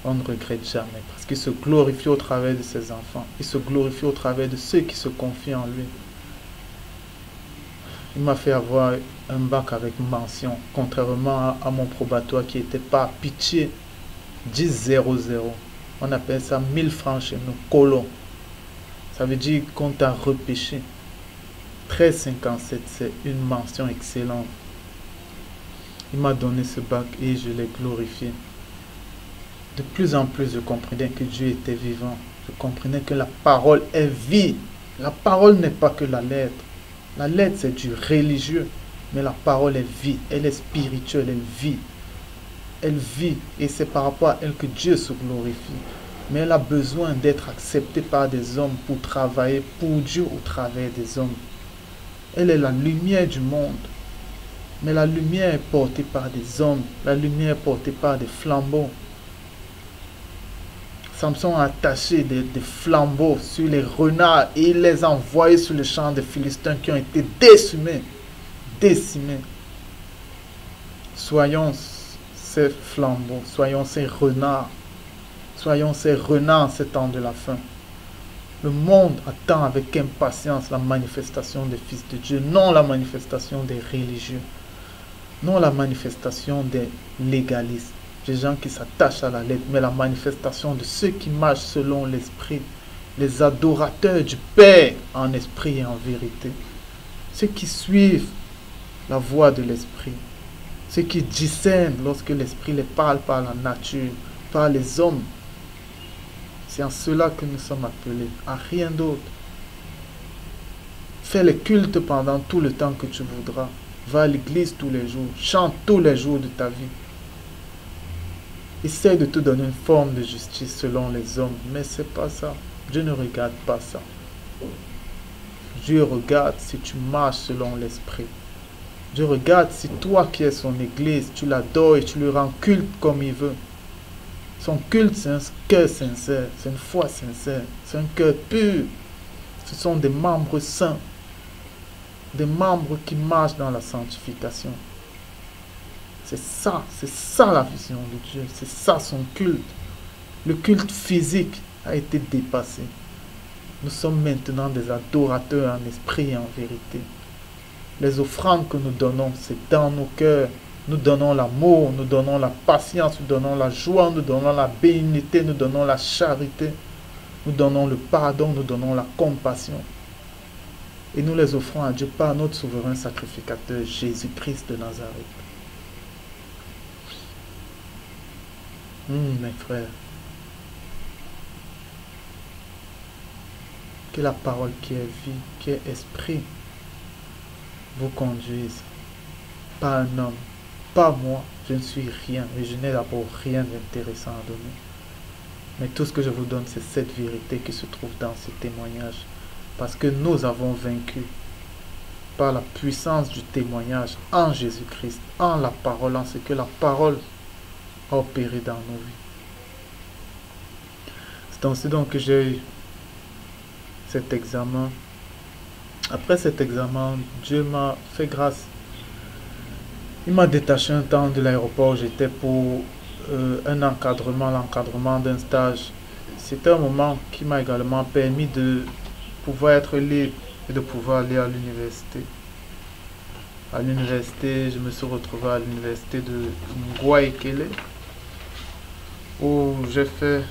On ne regrette jamais. Parce qu'il se glorifie au travers de ses enfants. Il se glorifie au travers de ceux qui se confient en lui. Il m'a fait avoir un bac avec mention. Contrairement à mon probatoire qui n'était pas pitié. 10,00. On appelle ça 1000 francs chez nous. Colon. Ça veut dire qu'on t'a repêché. 13,57, c'est une mention excellente. Il m'a donné ce bac et je l'ai glorifié. De plus en plus, je comprenais que Dieu était vivant. Je comprenais que la parole est vie. La parole n'est pas que la lettre. La lettre, c'est du religieux. Mais la parole est vie. Elle est spirituelle. Elle vit. Elle vit. Et c'est par rapport à elle que Dieu se glorifie. Mais elle a besoin d'être acceptée par des hommes pour travailler pour Dieu au travers des hommes. Elle est la lumière du monde. Mais la lumière est portée par des hommes. La lumière est portée par des flambeaux. Samson a attaché des flambeaux sur les renards et il les a envoyés sur le champ des Philistins qui ont été décimés. Décimés. Soyons ces flambeaux, soyons ces renards. Soyons ces renards en ces temps de la fin. Le monde attend avec impatience la manifestation des fils de Dieu, non la manifestation des religieux, non la manifestation des légalistes, des gens qui s'attachent à la lettre, mais la manifestation de ceux qui marchent selon l'esprit, les adorateurs du Père en esprit et en vérité, ceux qui suivent la voie de l'esprit, ceux qui discernent lorsque l'esprit les parle par la nature, par les hommes. C'est en cela que nous sommes appelés, à rien d'autre. Fais le culte pendant tout le temps que tu voudras. Va à l'église tous les jours. Chante tous les jours de ta vie. Essaye de te donner une forme de justice selon les hommes. Mais c'est pas ça. Dieu ne regarde pas ça. Dieu regarde si tu marches selon l'esprit. Dieu regarde si toi qui es son église, tu l'adores et tu lui rends culte comme il veut. Son culte, c'est un cœur sincère, c'est une foi sincère, c'est un cœur pur. Ce sont des membres saints, des membres qui marchent dans la sanctification. C'est ça la vision de Dieu, c'est ça son culte. Le culte physique a été dépassé. Nous sommes maintenant des adorateurs en esprit et en vérité. Les offrandes que nous donnons, c'est dans nos cœurs. Nous donnons l'amour, nous donnons la patience, nous donnons la joie, nous donnons la bénignité, nous donnons la charité, nous donnons le pardon, nous donnons la compassion. Et nous les offrons à Dieu par notre souverain sacrificateur, Jésus-Christ de Nazareth. Mes frères, que la parole qui est vie, qui est esprit, vous conduise. Pas un homme, pas moi, je ne suis rien et je n'ai d'abord rien d'intéressant à donner. Mais tout ce que je vous donne, c'est cette vérité qui se trouve dans ce témoignage. Parce que nous avons vaincu par la puissance du témoignage en Jésus-Christ, en la parole, en ce que la parole a opéré dans nos vies. C'est ainsi donc que j'ai eu cet examen. Après cet examen, Dieu m'a fait grâce. Il m'a détaché un temps de l'aéroport où j'étais pour l'encadrement d'un stage. C'était un moment qui m'a également permis de pouvoir être libre et de pouvoir aller à l'université. À l'université, je me suis retrouvé à l'université de Ngouaikele où j'ai fait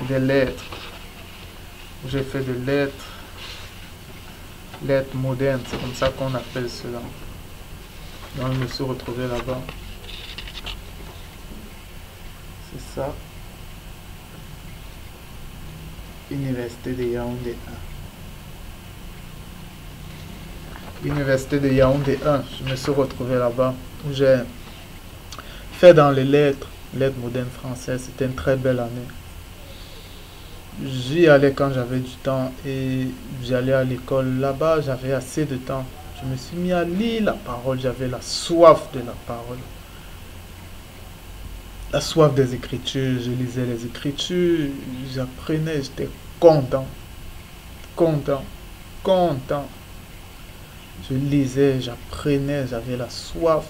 des lettres. J'ai fait des lettres modernes, c'est comme ça qu'on appelle cela. Donc je me suis retrouvé là-bas. C'est ça. Université de Yaoundé 1. Université de Yaoundé 1, je me suis retrouvé là-bas où j'ai fait dans les lettres modernes françaises. C'était une très belle année. J'y allais quand j'avais du temps et j'allais à l'école. Là-bas, j'avais assez de temps. Je me suis mis à lire la parole. J'avais la soif de la parole. La soif des Écritures. Je lisais les Écritures. J'apprenais. J'étais content. Content. Content. Je lisais. J'apprenais. J'avais la soif.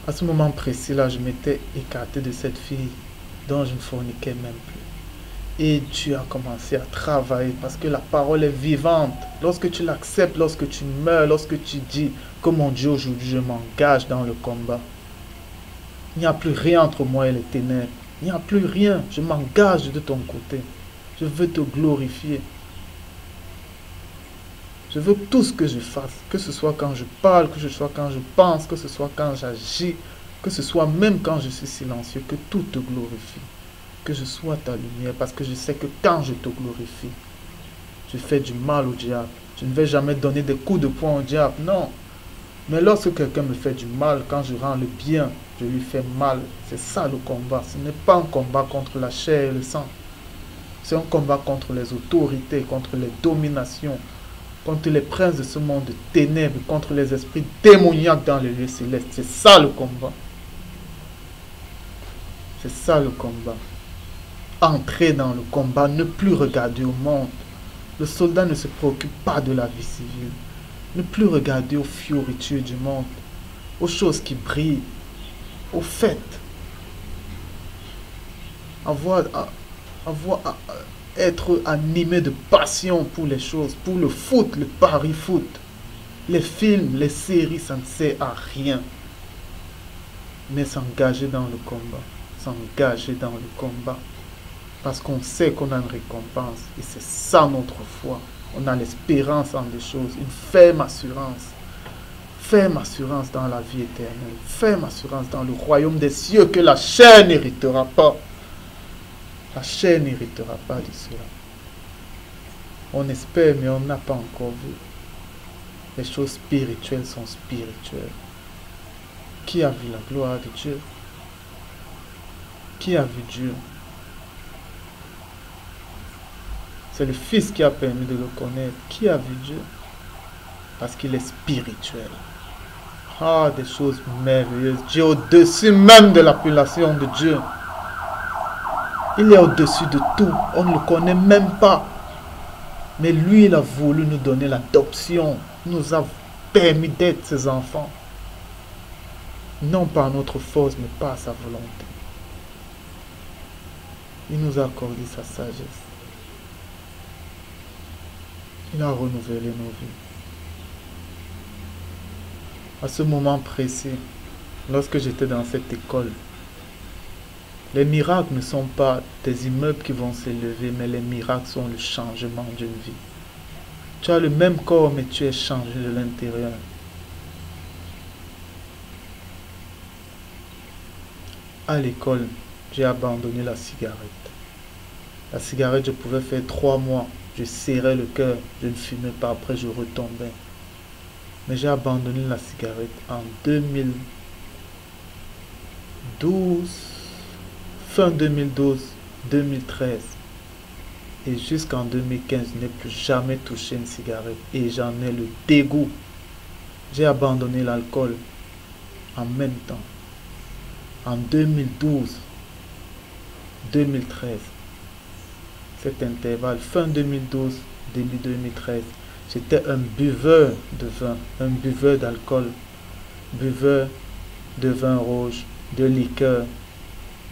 À ce moment précis-là, je m'étais écarté de cette fille dont je ne forniquais même plus. Et Dieu a commencé à travailler parce que la parole est vivante. Lorsque tu l'acceptes, lorsque tu meurs, lorsque tu dis que mon Dieu, aujourd'hui, je m'engage dans le combat. Il n'y a plus rien entre moi et les ténèbres. Il n'y a plus rien. Je m'engage de ton côté. Je veux te glorifier. Je veux tout ce que je fasse, que ce soit quand je parle, que ce soit quand je pense, que ce soit quand j'agis, que ce soit même quand je suis silencieux, que tout te glorifie. Que je sois ta lumière, parce que je sais que quand je te glorifie, je fais du mal au diable. Je ne vais jamais donner des coups de poing au diable, non. Mais lorsque quelqu'un me fait du mal, quand je rends le bien, je lui fais mal. C'est ça le combat. Ce n'est pas un combat contre la chair et le sang. C'est un combat contre les autorités, contre les dominations, contre les princes de ce monde de ténèbres, contre les esprits démoniaques dans les lieux célestes. C'est ça le combat. C'est ça le combat. Entrer dans le combat, ne plus regarder au monde. Le soldat ne se préoccupe pas de la vie civile. Ne plus regarder aux fioritures du monde, aux choses qui brillent, aux fêtes. Être animé de passion pour les choses, pour le foot, le pari-foot. Les films, les séries, ça ne sert à rien. Mais s'engager dans le combat. S'engager dans le combat. Parce qu'on sait qu'on a une récompense. Et c'est ça notre foi. On a l'espérance en des choses. Une ferme assurance. Ferme assurance dans la vie éternelle. Ferme assurance dans le royaume des cieux que la chair n'héritera pas. La chair n'héritera pas de cela. On espère, mais on n'a pas encore vu. Les choses spirituelles sont spirituelles. Qui a vu la gloire de Dieu? Qui a vu Dieu? C'est le Fils qui a permis de le connaître. Qui a vu Dieu? Parce qu'il est spirituel. Ah, des choses merveilleuses. Dieu est au-dessus même de l'appellation de Dieu. Il est au-dessus de tout. On ne le connaît même pas. Mais lui, il a voulu nous donner l'adoption. Il nous a permis d'être ses enfants. Non par notre force, mais par sa volonté. Il nous a accordé sa sagesse. Il a renouvelé nos vies. À ce moment précis, lorsque j'étais dans cette école, les miracles ne sont pas des immeubles qui vont s'élever, mais les miracles sont le changement d'une vie. Tu as le même corps, mais tu es changé de l'intérieur. À l'école, j'ai abandonné la cigarette. La cigarette, je pouvais faire 3 mois. Je serrais le cœur, je ne fumais pas, après je retombais. Mais j'ai abandonné la cigarette en 2012, fin 2012, 2013. Et jusqu'en 2015, je n'ai plus jamais touché une cigarette. Et j'en ai le dégoût. J'ai abandonné l'alcool en même temps. En 2012, 2013. Cet intervalle, fin 2012, début 2013, j'étais un buveur de vin, un buveur d'alcool, buveur de vin rouge, de liqueur,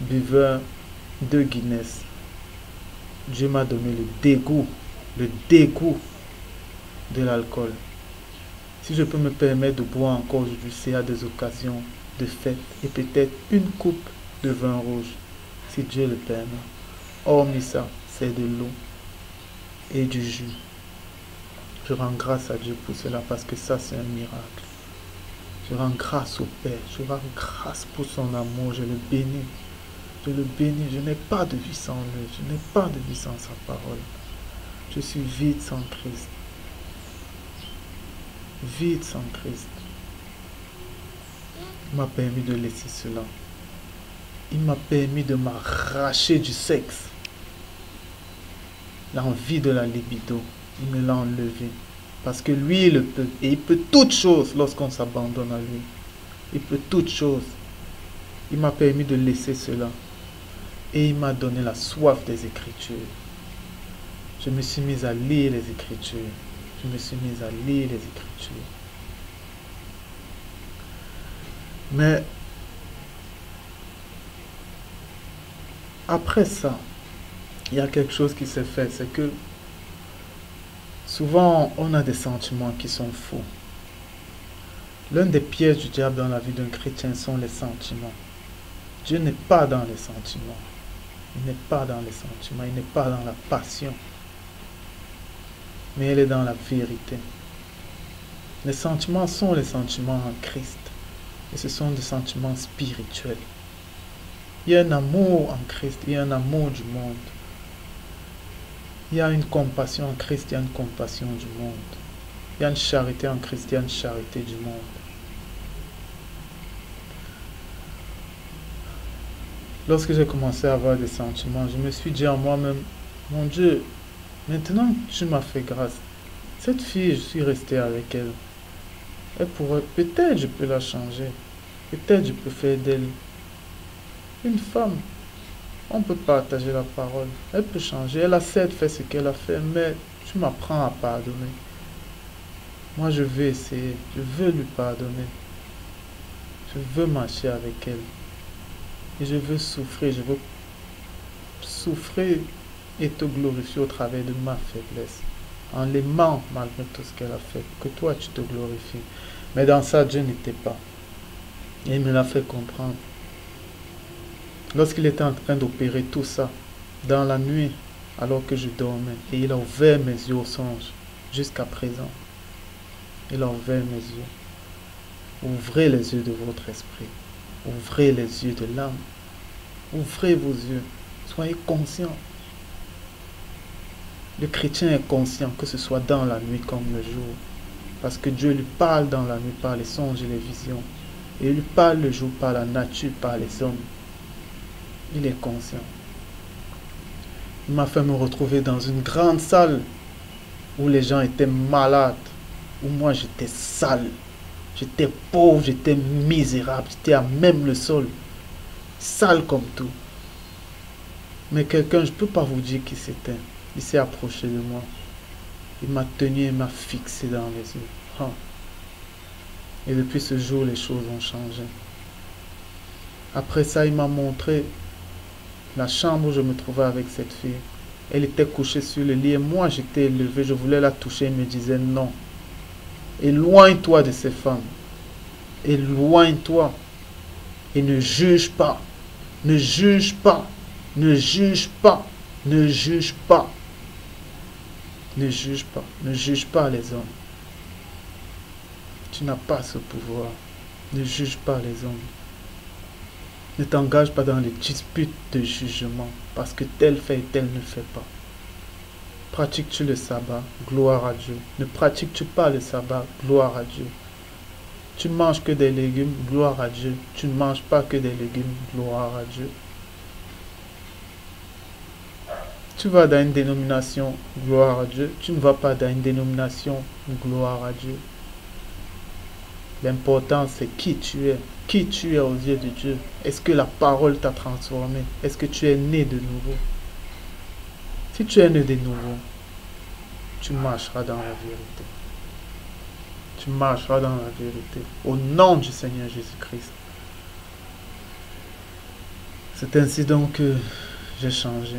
buveur de Guinness. Dieu m'a donné le dégoût de l'alcool. Si je peux me permettre de boire encore aujourd'hui, c'est à des occasions de fête et peut-être une coupe de vin rouge, si Dieu le permet. Hormis ça, c'est de l'eau et du jus. Je rends grâce à Dieu pour cela parce que ça, c'est un miracle. Je rends grâce au Père. Je rends grâce pour son amour. Je le bénis. Je le bénis. Je n'ai pas de vie sans lui. Je n'ai pas de vie sans sa parole. Je suis vide sans Christ. Vide sans Christ. Il m'a permis de laisser cela. Il m'a permis de m'arracher du sexe. L'envie de la libido, il me l'a enlevé. Parce que lui, il le peut. Et il peut toutes choses lorsqu'on s'abandonne à lui. Il peut toutes choses. Il m'a permis de laisser cela. Et il m'a donné la soif des Écritures. Je me suis mis à lire les Écritures. Je me suis mis à lire les Écritures. Mais après ça, il y a quelque chose qui s'est fait. C'est que souvent, on a des sentiments qui sont faux. L'un des pièges du diable dans la vie d'un chrétien sont les sentiments. Dieu n'est pas dans les sentiments. Il n'est pas dans les sentiments. Il n'est pas dans la passion. Mais il est dans la vérité. Les sentiments sont les sentiments en Christ. Et ce sont des sentiments spirituels. Il y a un amour en Christ. Il y a un amour du monde. Il y a une compassion en Christ. Il y a une compassion du monde. Il y a une charité en Christ. Il y a une charité du monde. Lorsque j'ai commencé à avoir des sentiments, je me suis dit en moi-même, mon Dieu, maintenant que tu m'as fait grâce, cette fille, je suis resté avec elle. Elle pourrait, peut-être je peux la changer. Peut-être je peux faire d'elle une femme. On peut partager la parole. Elle peut changer. Elle a certes fait ce qu'elle a fait, mais tu m'apprends à pardonner. Moi, je veux essayer. Je veux lui pardonner. Je veux marcher avec elle. Et je veux souffrir. Je veux souffrir et te glorifier au travers de ma faiblesse. En l'aimant malgré tout ce qu'elle a fait. Que toi, tu te glorifies. Mais dans ça, Dieu n'était pas. Et il me l'a fait comprendre. Lorsqu'il était en train d'opérer tout ça, dans la nuit, alors que je dormais, et il a ouvert mes yeux au songe, jusqu'à présent. Il a ouvert mes yeux. Ouvrez les yeux de votre esprit. Ouvrez les yeux de l'âme. Ouvrez vos yeux. Soyez conscients. Le chrétien est conscient que ce soit dans la nuit comme le jour. Parce que Dieu lui parle dans la nuit par les songes et les visions. Et il lui parle le jour par la nature, par les hommes. Il est conscient. Il m'a fait me retrouver dans une grande salle où les gens étaient malades, où moi j'étais sale, j'étais pauvre, j'étais misérable, j'étais à même le sol, sale comme tout. Mais quelqu'un, je ne peux pas vous dire qui c'était, il s'est approché de moi. Il m'a tenu et m'a fixé dans les yeux. Oh. Et depuis ce jour, les choses ont changé. Après ça, il m'a montré la chambre où je me trouvais avec cette fille. Elle était couchée sur le lit et moi j'étais élevé, je voulais la toucher, il me disait non. Éloigne-toi de ces femmes. Éloigne-toi. Et ne juge pas. Ne juge pas. Ne juge pas. Ne juge pas. Ne juge pas. Ne juge pas les hommes. Tu n'as pas ce pouvoir. Ne juge pas les hommes. Ne t'engage pas dans les disputes de jugement, parce que tel fait et tel ne fait pas. Pratiques-tu le sabbat? Gloire à Dieu. Ne pratiques-tu pas le sabbat? Gloire à Dieu. Tu manges que des légumes? Gloire à Dieu. Tu ne manges pas que des légumes? Gloire à Dieu. Tu vas dans une dénomination? Gloire à Dieu. Tu ne vas pas dans une dénomination? Gloire à Dieu. L'important, c'est qui tu es. Qui tu es aux yeux de Dieu. Est-ce que la parole t'a transformé? Est-ce que tu es né de nouveau? Si tu es né de nouveau, tu marcheras dans la vérité. Tu marcheras dans la vérité. Au nom du Seigneur Jésus-Christ. C'est ainsi donc que j'ai changé.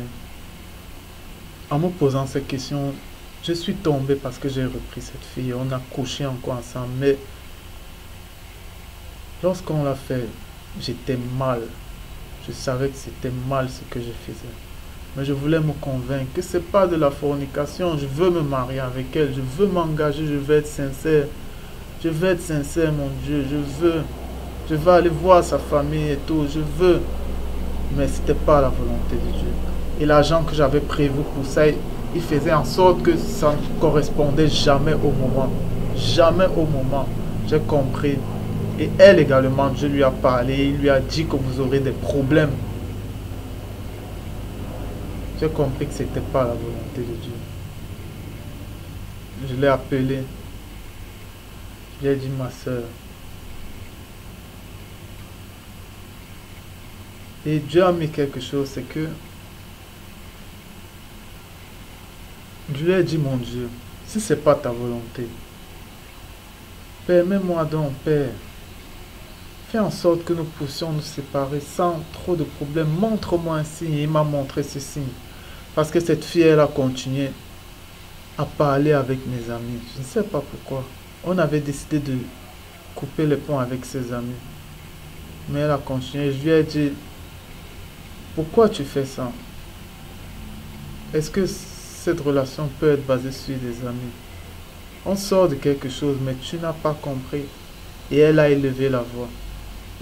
En me posant cette question, je suis tombé parce que j'ai repris cette fille. On a couché encore ensemble. Mais lorsqu'on l'a fait, j'étais mal. Je savais que c'était mal ce que je faisais. Mais je voulais me convaincre que ce n'est pas de la fornication. Je veux me marier avec elle. Je veux m'engager. Je veux être sincère. Je veux être sincère, mon Dieu. Je veux aller voir sa famille et tout. Je veux. Mais ce n'était pas la volonté de Dieu. Et l'argent que j'avais prévu pour ça, il faisait en sorte que ça ne correspondait jamais au moment. Jamais au moment. J'ai compris. Et elle également, Dieu lui a parlé. Il lui a dit que vous aurez des problèmes. J'ai compris que ce n'était pas la volonté de Dieu. Je l'ai appelé. Je lui ai dit, ma soeur. Et Dieu a mis quelque chose, c'est que je lui ai dit, mon Dieu, si ce n'est pas ta volonté, permets-moi donc, Père, fais en sorte que nous puissions nous séparer sans trop de problèmes. Montre-moi un signe. Et il m'a montré ce signe. Parce que cette fille, elle a continué à parler avec mes amis. Je ne sais pas pourquoi. On avait décidé de couper les ponts avec ses amis. Mais elle a continué. Je lui ai dit, pourquoi tu fais ça? Est-ce que cette relation peut être basée sur des amis? On sort de quelque chose, mais tu n'as pas compris. Et elle a élevé la voix.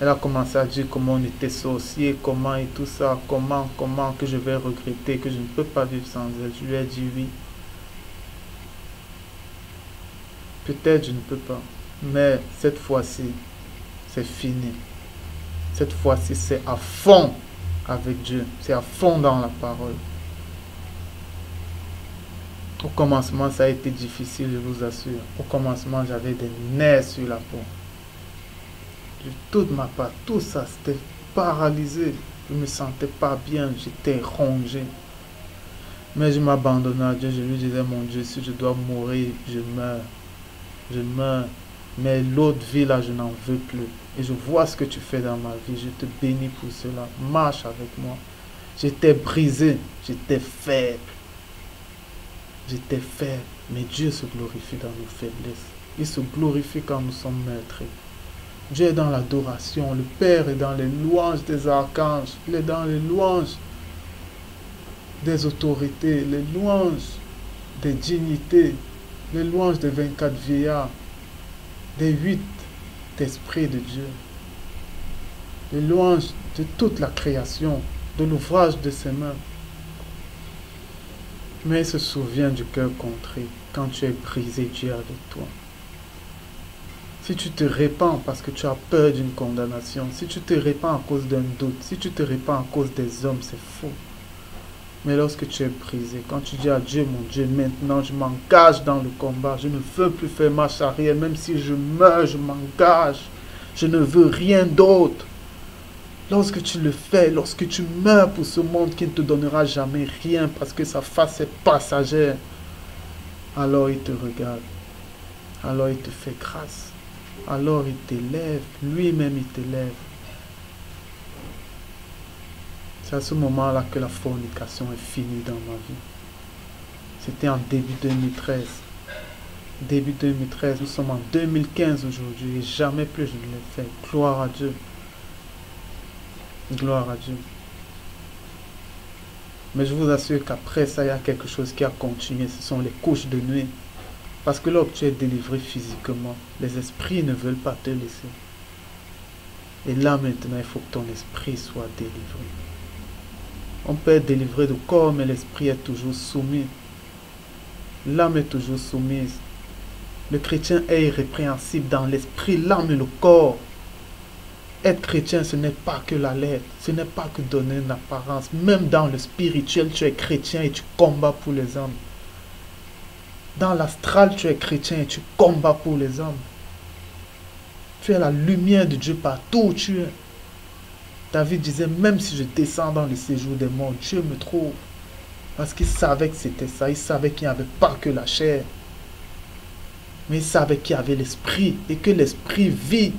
Elle a commencé à dire comment on était sorciers, comment et tout ça, comment, que je vais regretter, que je ne peux pas vivre sans elle. Je lui ai dit oui. Peut-être je ne peux pas. Mais cette fois-ci, c'est fini. Cette fois-ci, c'est à fond avec Dieu. C'est à fond dans la parole. Au commencement, ça a été difficile, je vous assure. Au commencement, j'avais des nerfs sur la peau. De toute ma part, tout ça, c'était paralysé. Je ne me sentais pas bien, j'étais rongé. Mais je m'abandonnais à Dieu, je lui disais, mon Dieu, si je dois mourir, je meurs. Je meurs. Mais l'autre vie, là, je n'en veux plus. Et je vois ce que tu fais dans ma vie, je te bénis pour cela. Marche avec moi. J'étais brisé, j'étais faible. J'étais faible. Mais Dieu se glorifie dans nos faiblesses. Il se glorifie quand nous sommes meurtris. Dieu est dans l'adoration. Le Père est dans les louanges des archanges. Il est dans les louanges des autorités, les louanges des dignités, les louanges des 24 vieillards, des 8 esprits de Dieu, les louanges de toute la création, de l'ouvrage de ses mains. Mais il se souvient du cœur contré. Quand tu es brisé, Dieu est avec toi. Si tu te répands parce que tu as peur d'une condamnation, si tu te répands à cause d'un doute, si tu te répands à cause des hommes, c'est faux. Mais lorsque tu es brisé, quand tu dis à Dieu, mon Dieu, maintenant je m'engage dans le combat, je ne veux plus faire marche arrière, même si je meurs, je m'engage, je ne veux rien d'autre. Lorsque tu le fais, lorsque tu meurs pour ce monde qui ne te donnera jamais rien parce que sa face est passagère, alors il te regarde, alors il te fait grâce. Alors il t'élève, lui-même il t'élève. C'est à ce moment-là que la fornication est finie dans ma vie. C'était en début 2013. Début 2013, nous sommes en 2015 aujourd'hui et jamais plus je ne l'ai fait. Gloire à Dieu. Gloire à Dieu. Mais je vous assure qu'après ça, il y a quelque chose qui a continué. Ce sont les couches de nuit. Parce que lorsque tu es délivré physiquement, les esprits ne veulent pas te laisser. Et là maintenant, il faut que ton esprit soit délivré. On peut être délivré de corps, mais l'esprit est toujours soumis. L'âme est toujours soumise. Le chrétien est irrépréhensible dans l'esprit, l'âme et le corps. Être chrétien, ce n'est pas que la lettre, ce n'est pas que donner une apparence. Même dans le spirituel, tu es chrétien et tu combats pour les hommes. Dans l'astral, tu es chrétien et tu combats pour les hommes. Tu es la lumière de Dieu partout où tu es. David disait, même si je descends dans le séjour des morts, Dieu me trouve. Parce qu'il savait que c'était ça. Il savait qu'il n'y avait pas que la chair. Mais il savait qu'il y avait l'esprit. Et que l'esprit vit.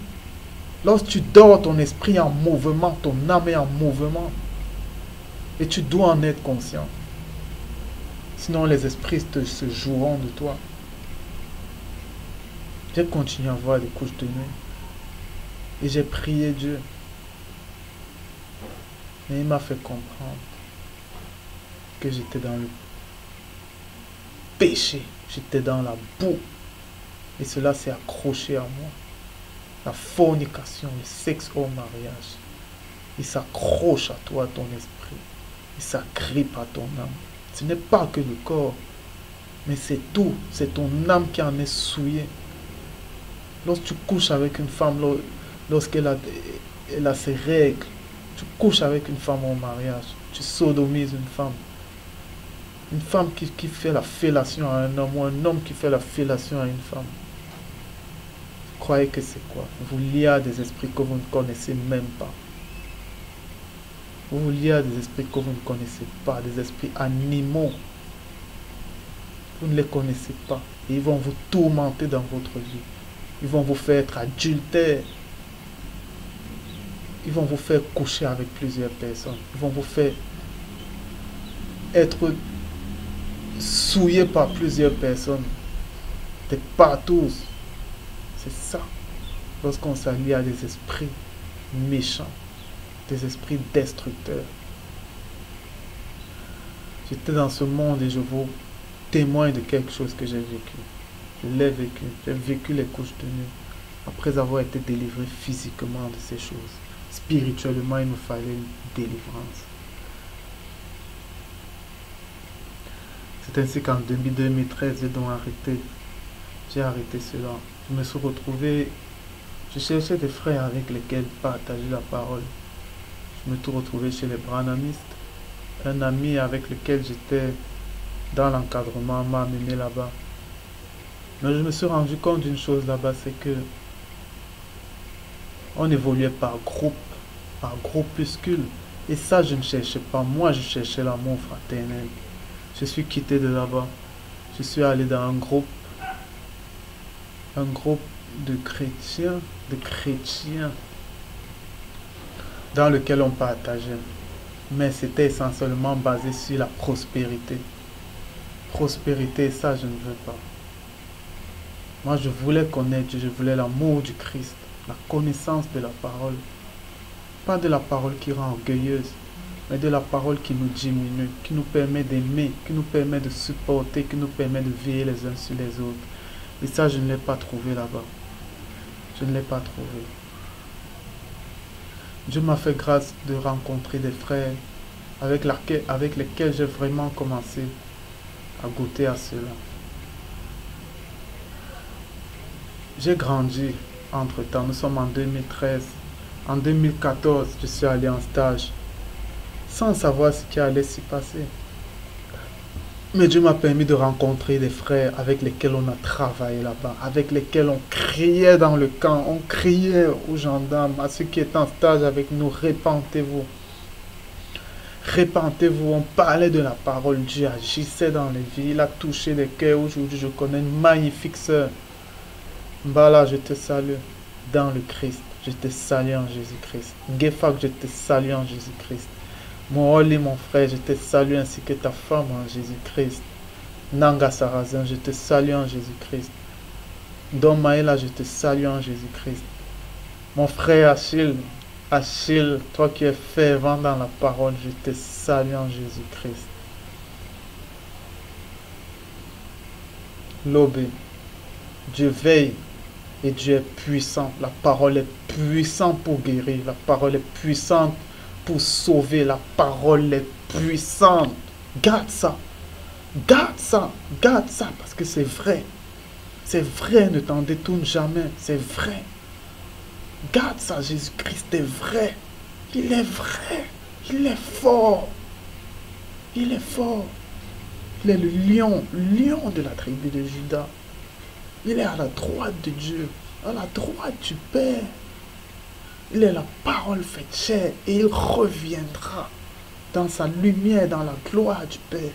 Lorsque tu dors, ton esprit est en mouvement. Ton âme est en mouvement. Et tu dois en être conscient. Sinon, les esprits se joueront de toi. J'ai continué à voir des couches de nuit. Et j'ai prié Dieu. Mais il m'a fait comprendre que j'étais dans le péché. J'étais dans la boue. Et cela s'est accroché à moi. La fornication, le sexe au mariage. Il s'accroche à toi, à ton esprit. Il s'agrippe à ton âme. Ce n'est pas que le corps, mais c'est tout. C'est ton âme qui en est souillée. Lorsque tu couches avec une femme, lorsqu'elle a ses règles, tu couches avec une femme au mariage, tu sodomises une femme. Une femme qui fait la fellation à un homme ou un homme qui fait la fellation à une femme. Vous croyez que c'est quoi? Vous liez à des esprits que vous ne connaissez même pas. Vous liez à des esprits que vous ne connaissez pas, des esprits animaux. Vous ne les connaissez pas. Et ils vont vous tourmenter dans votre vie. Ils vont vous faire être adultère. Ils vont vous faire coucher avec plusieurs personnes. Ils vont vous faire être souillé par plusieurs personnes. Des partous. C'est ça. Lorsqu'on s'allie à des esprits méchants, des esprits destructeurs. J'étais dans ce monde et je vous témoigne de quelque chose que j'ai vécu. Je l'ai vécu. J'ai vécu les couches de nuit. Après avoir été délivré physiquement de ces choses. Spirituellement, il me fallait une délivrance. C'est ainsi qu'en 2013, j'ai donc arrêté. J'ai arrêté cela. Je me suis retrouvé. Je cherchais des frères avec lesquels partager la parole. Je me suis retrouvé chez les branhamistes. Un ami avec lequel j'étais dans l'encadrement m'a amené là-bas. Mais je me suis rendu compte d'une chose là-bas, c'est que on évoluait par groupe, par groupuscule. Et ça, je ne cherchais pas. Moi, je cherchais l'amour fraternel. Je suis quitté de là-bas. Je suis allé dans un groupe de chrétiens, dans lequel on partageait. Mais c'était essentiellement basé sur la prospérité. Prospérité, ça, je ne veux pas. Moi, je voulais connaître, je voulais l'amour du Christ, la connaissance de la parole. Pas de la parole qui rend orgueilleuse, mais de la parole qui nous diminue, qui nous permet d'aimer, qui nous permet de supporter, qui nous permet de veiller les uns sur les autres. Et ça, je ne l'ai pas trouvé là-bas. Je ne l'ai pas trouvé. Dieu m'a fait grâce de rencontrer des frères avec lesquels j'ai vraiment commencé à goûter à cela. J'ai grandi entre-temps. Nous sommes en 2013. En 2014, je suis allé en stage sans savoir ce qui allait s'y passer. Mais Dieu m'a permis de rencontrer des frères avec lesquels on a travaillé là-bas, avec lesquels on criait dans le camp, on criait aux gendarmes, à ceux qui étaient en stage avec nous, repentez-vous. Repentez-vous, on parlait de la parole, Dieu agissait dans les vies, il a touché les cœurs. Aujourd'hui, je connais une magnifique sœur. Mbala, je te salue dans le Christ, je te salue en Jésus-Christ. Gefak, je te salue en Jésus-Christ. Mon Oli, mon frère, je te salue ainsi que ta femme en Jésus-Christ. Nanga Sarazin, je te salue en Jésus-Christ. Don Maëla, je te salue en Jésus-Christ. Mon frère Achille, toi qui es fervent dans la parole, je te salue en Jésus-Christ. Lobé, Dieu veille Et Dieu est puissant. La parole est puissante pour guérir. La parole est puissante pour sauver. La parole est puissante. Garde ça. Garde ça. Garde ça parce que c'est vrai. C'est vrai, ne t'en détourne jamais. C'est vrai. Garde ça, Jésus-Christ est vrai. Il est vrai. Il est fort. Il est fort. Il est le lion de la tribu de Juda. Il est à la droite de Dieu, à la droite du Père. Il est la parole faite chair et il reviendra dans sa lumière, dans la gloire du Père.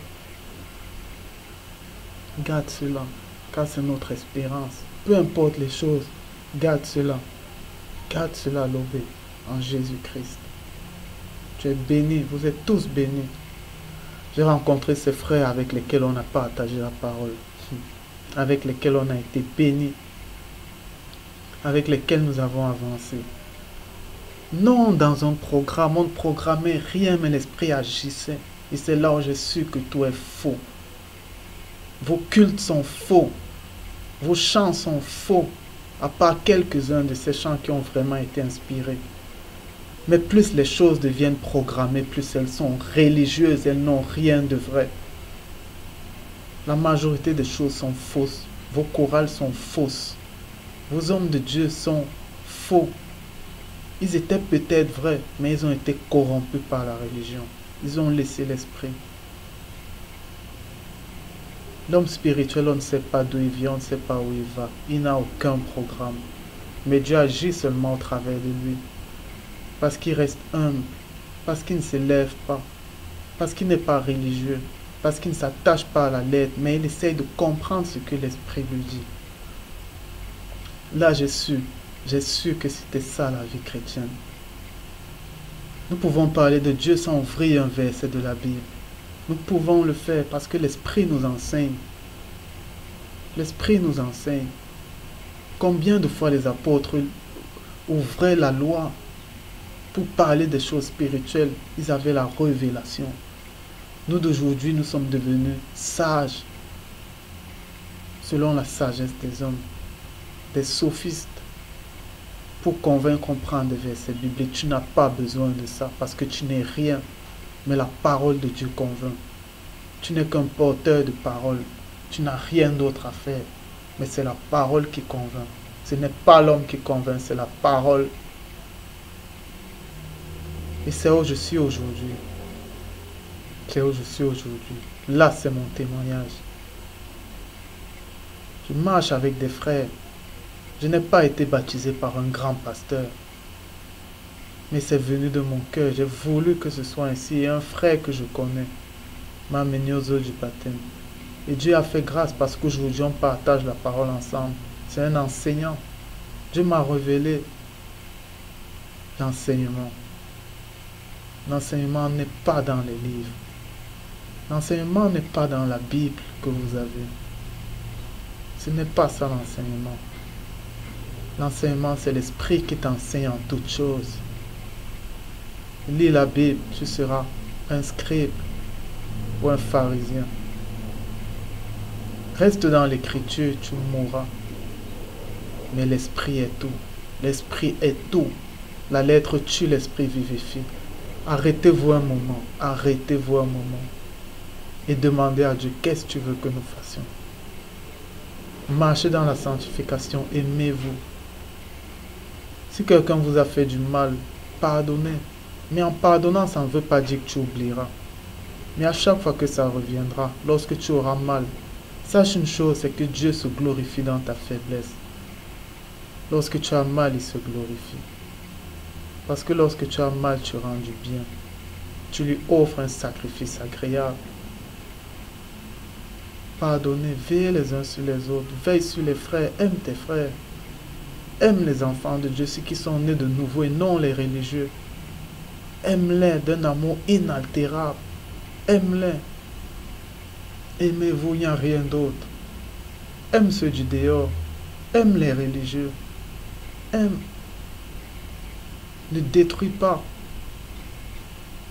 Garde cela, car c'est notre espérance. Peu importe les choses, garde cela. Garde cela, Lobé, en Jésus-Christ. Tu es béni, vous êtes tous bénis. J'ai rencontré ces frères avec lesquels on n'a pas partagé la parole, avec lesquels on a été bénis, avec lesquels nous avons avancé. Non dans un programme, on ne programmait rien, mais l'esprit agissait. Et c'est là où j'ai su que tout est faux. Vos cultes sont faux. Vos chants sont faux, à part quelques-uns de ces chants qui ont vraiment été inspirés. Mais plus les choses deviennent programmées, plus elles sont religieuses, elles n'ont rien de vrai. La majorité des choses sont fausses. Vos chorales sont fausses. Vos hommes de Dieu sont faux. Ils étaient peut-être vrais, mais ils ont été corrompus par la religion. Ils ont laissé l'esprit. L'homme spirituel, on ne sait pas d'où il vient, on ne sait pas où il va. Il n'a aucun programme. Mais Dieu agit seulement au travers de lui. Parce qu'il reste humble, parce qu'il ne s'élève pas, parce qu'il n'est pas religieux, parce qu'il ne s'attache pas à la lettre, mais il essaye de comprendre ce que l'Esprit lui dit. Là, j'ai su que c'était ça la vie chrétienne. Nous pouvons parler de Dieu sans ouvrir un verset de la Bible. Nous pouvons le faire parce que l'Esprit nous enseigne. L'Esprit nous enseigne. Combien de fois les apôtres ouvraient la loi pour parler des choses spirituelles, ils avaient la révélation. Nous d'aujourd'hui, nous sommes devenus sages, selon la sagesse des hommes, des sophistes, pour convaincre, comprendre des versets bibliques. Tu n'as pas besoin de ça, parce que tu n'es rien, mais la parole de Dieu convainc. Tu n'es qu'un porteur de parole, tu n'as rien d'autre à faire, mais c'est la parole qui convainc. Ce n'est pas l'homme qui convainc, c'est la parole. Et c'est où je suis aujourd'hui. C'est où je suis aujourd'hui. Là, c'est mon témoignage. Je marche avec des frères. Je n'ai pas été baptisé par un grand pasteur. Mais c'est venu de mon cœur. J'ai voulu que ce soit ainsi. Et un frère que je connais m'a amené aux eaux du baptême. Et Dieu a fait grâce parce qu'aujourd'hui, on partage la parole ensemble. C'est un enseignant. Dieu m'a révélé l'enseignement. L'enseignement n'est pas dans les livres. L'enseignement n'est pas dans la Bible que vous avez. Ce n'est pas ça l'enseignement. L'enseignement, c'est l'Esprit qui t'enseigne en toutes choses. Lis la Bible, tu seras un scribe ou un pharisien. Reste dans l'écriture, tu mourras. Mais l'Esprit est tout. L'Esprit est tout. La lettre tue, l'Esprit vivifie. Arrêtez-vous un moment, arrêtez-vous un moment et demandez à Dieu qu'est-ce que tu veux que nous fassions. Marchez dans la sanctification, aimez-vous. Si quelqu'un vous a fait du mal, pardonnez. Mais en pardonnant, ça ne veut pas dire que tu oublieras. Mais à chaque fois que ça reviendra, lorsque tu auras mal, sache une chose, c'est que Dieu se glorifie dans ta faiblesse. Lorsque tu as mal, il se glorifie. Parce que lorsque tu as mal, tu rends du bien. Tu lui offres un sacrifice agréable. Pardonnez, veillez les uns sur les autres. Veille sur les frères, aime tes frères. Aime les enfants de Dieu, ceux qui sont nés de nouveau et non les religieux. Aime-les d'un amour inaltérable. Aime-les. Aimez-vous, il n'y a rien d'autre. Aime ceux du dehors. Aime les religieux. Aime. Ne détruis pas.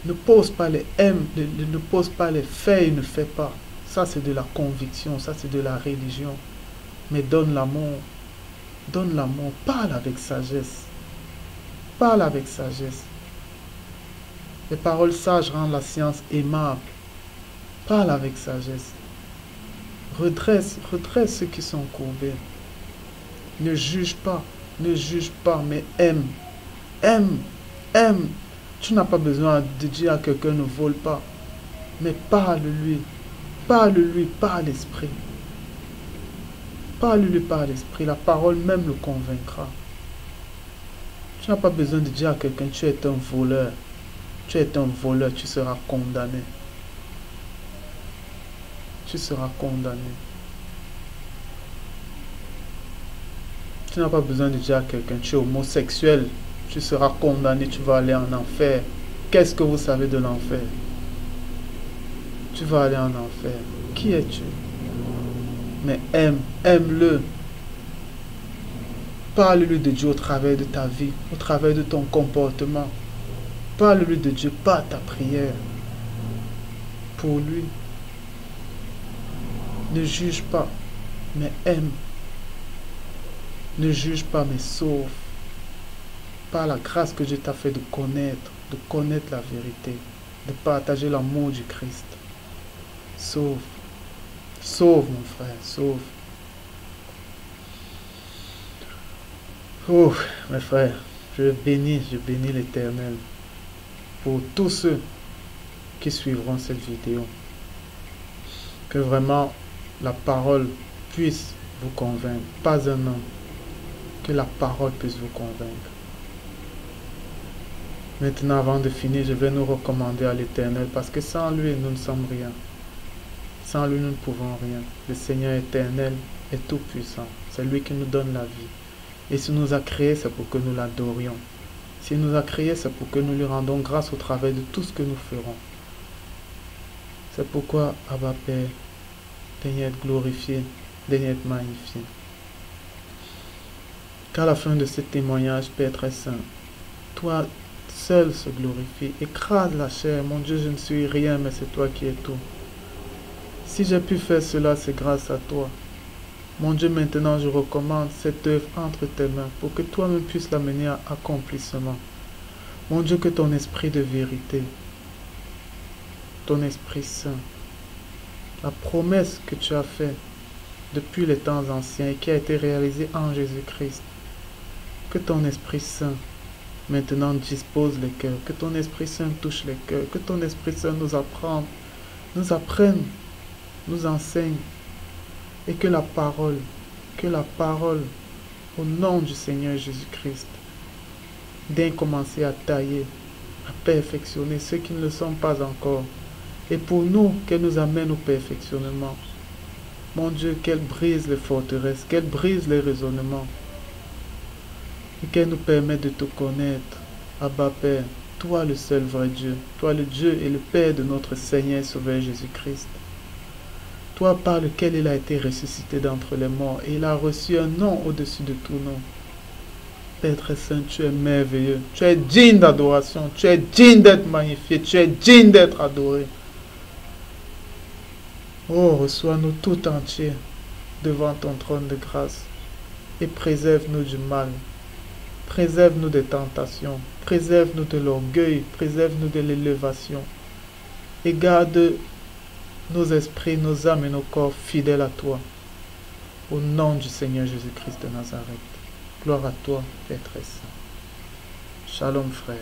Ne pose pas les M, ne pose pas les faits et ne fais pas. Ça, c'est de la conviction, ça, c'est de la religion. Mais donne l'amour. Donne l'amour. Parle avec sagesse. Parle avec sagesse. Les paroles sages rendent la science aimable. Parle avec sagesse. Redresse ceux qui sont courbés. Ne juge pas, mais aime. Aime. Tu n'as pas besoin de dire à quelqu'un ne vole pas, mais parle-lui. Parle-lui par l'esprit. Parle-lui par l'esprit. La parole même le convaincra. Tu n'as pas besoin de dire à quelqu'un tu es un voleur. Tu es un voleur, tu seras condamné. Tu seras condamné. Tu n'as pas besoin de dire à quelqu'un tu es homosexuel. Tu seras condamné, tu vas aller en enfer. Qu'est-ce que vous savez de l'enfer? Tu vas aller en enfer. Qui es-tu? Mais aime-le. Parle-lui de Dieu au travers de ta vie, au travers de ton comportement. Parle-lui de Dieu par ta prière. Pour lui. Ne juge pas, mais aime. Ne juge pas, mais sauve. Par la grâce que Dieu t'a fait de connaître la vérité, de partager l'amour du Christ. Sauve. Sauve, mon frère, sauve. Oh, mes frères, je bénis l'Éternel pour tous ceux qui suivront cette vidéo. Que vraiment la parole puisse vous convaincre, pas un homme. Que la parole puisse vous convaincre. Maintenant, avant de finir, je vais nous recommander à l'Éternel parce que sans lui, nous ne sommes rien. Sans lui, nous ne pouvons rien. Le Seigneur éternel est tout puissant. C'est lui qui nous donne la vie. Et s'il nous a créés, c'est pour que nous l'adorions. S'il nous a créés, c'est pour que nous lui rendons grâce au travers de tout ce que nous ferons. C'est pourquoi, Abba Père, daigne être glorifié, daigne être magnifié. Qu'à la fin de ce témoignage, Père très saint, toi seul se glorifie. Écrase la chair. Mon Dieu, je ne suis rien, mais c'est toi qui es tout. Si j'ai pu faire cela, c'est grâce à toi. Mon Dieu, maintenant je recommande cette œuvre entre tes mains pour que toi-même puisses la mener à accomplissement. Mon Dieu, que ton esprit de vérité, ton esprit saint, la promesse que tu as faite depuis les temps anciens et qui a été réalisée en Jésus-Christ, que ton esprit saint maintenant dispose les cœurs, que ton esprit saint touche les cœurs, que ton esprit saint nous apprenne, nous enseigne, et que la parole, au nom du Seigneur Jésus-Christ, daigne commencer à tailler, à perfectionner ceux qui ne le sont pas encore, et pour nous, qu'elle nous amène au perfectionnement. Mon Dieu, qu'elle brise les forteresses, qu'elle brise les raisonnements, et qu'elle nous permette de te connaître, Abba Père, toi le seul vrai Dieu, toi le Dieu et le Père de notre Seigneur et Sauveur Jésus-Christ. Toi par lequel il a été ressuscité d'entre les morts et il a reçu un nom au-dessus de tout nom. Père très saint, tu es merveilleux, tu es digne d'adoration, tu es digne d'être magnifié, tu es digne d'être adoré. Oh, reçois-nous tout entiers devant ton trône de grâce et préserve-nous du mal. Préserve-nous des tentations, préserve-nous de l'orgueil, préserve-nous de l'élévation et garde nos esprits, nos âmes et nos corps fidèles à toi. Au nom du Seigneur Jésus-Christ de Nazareth. Gloire à toi, Père très saint. Shalom, frère.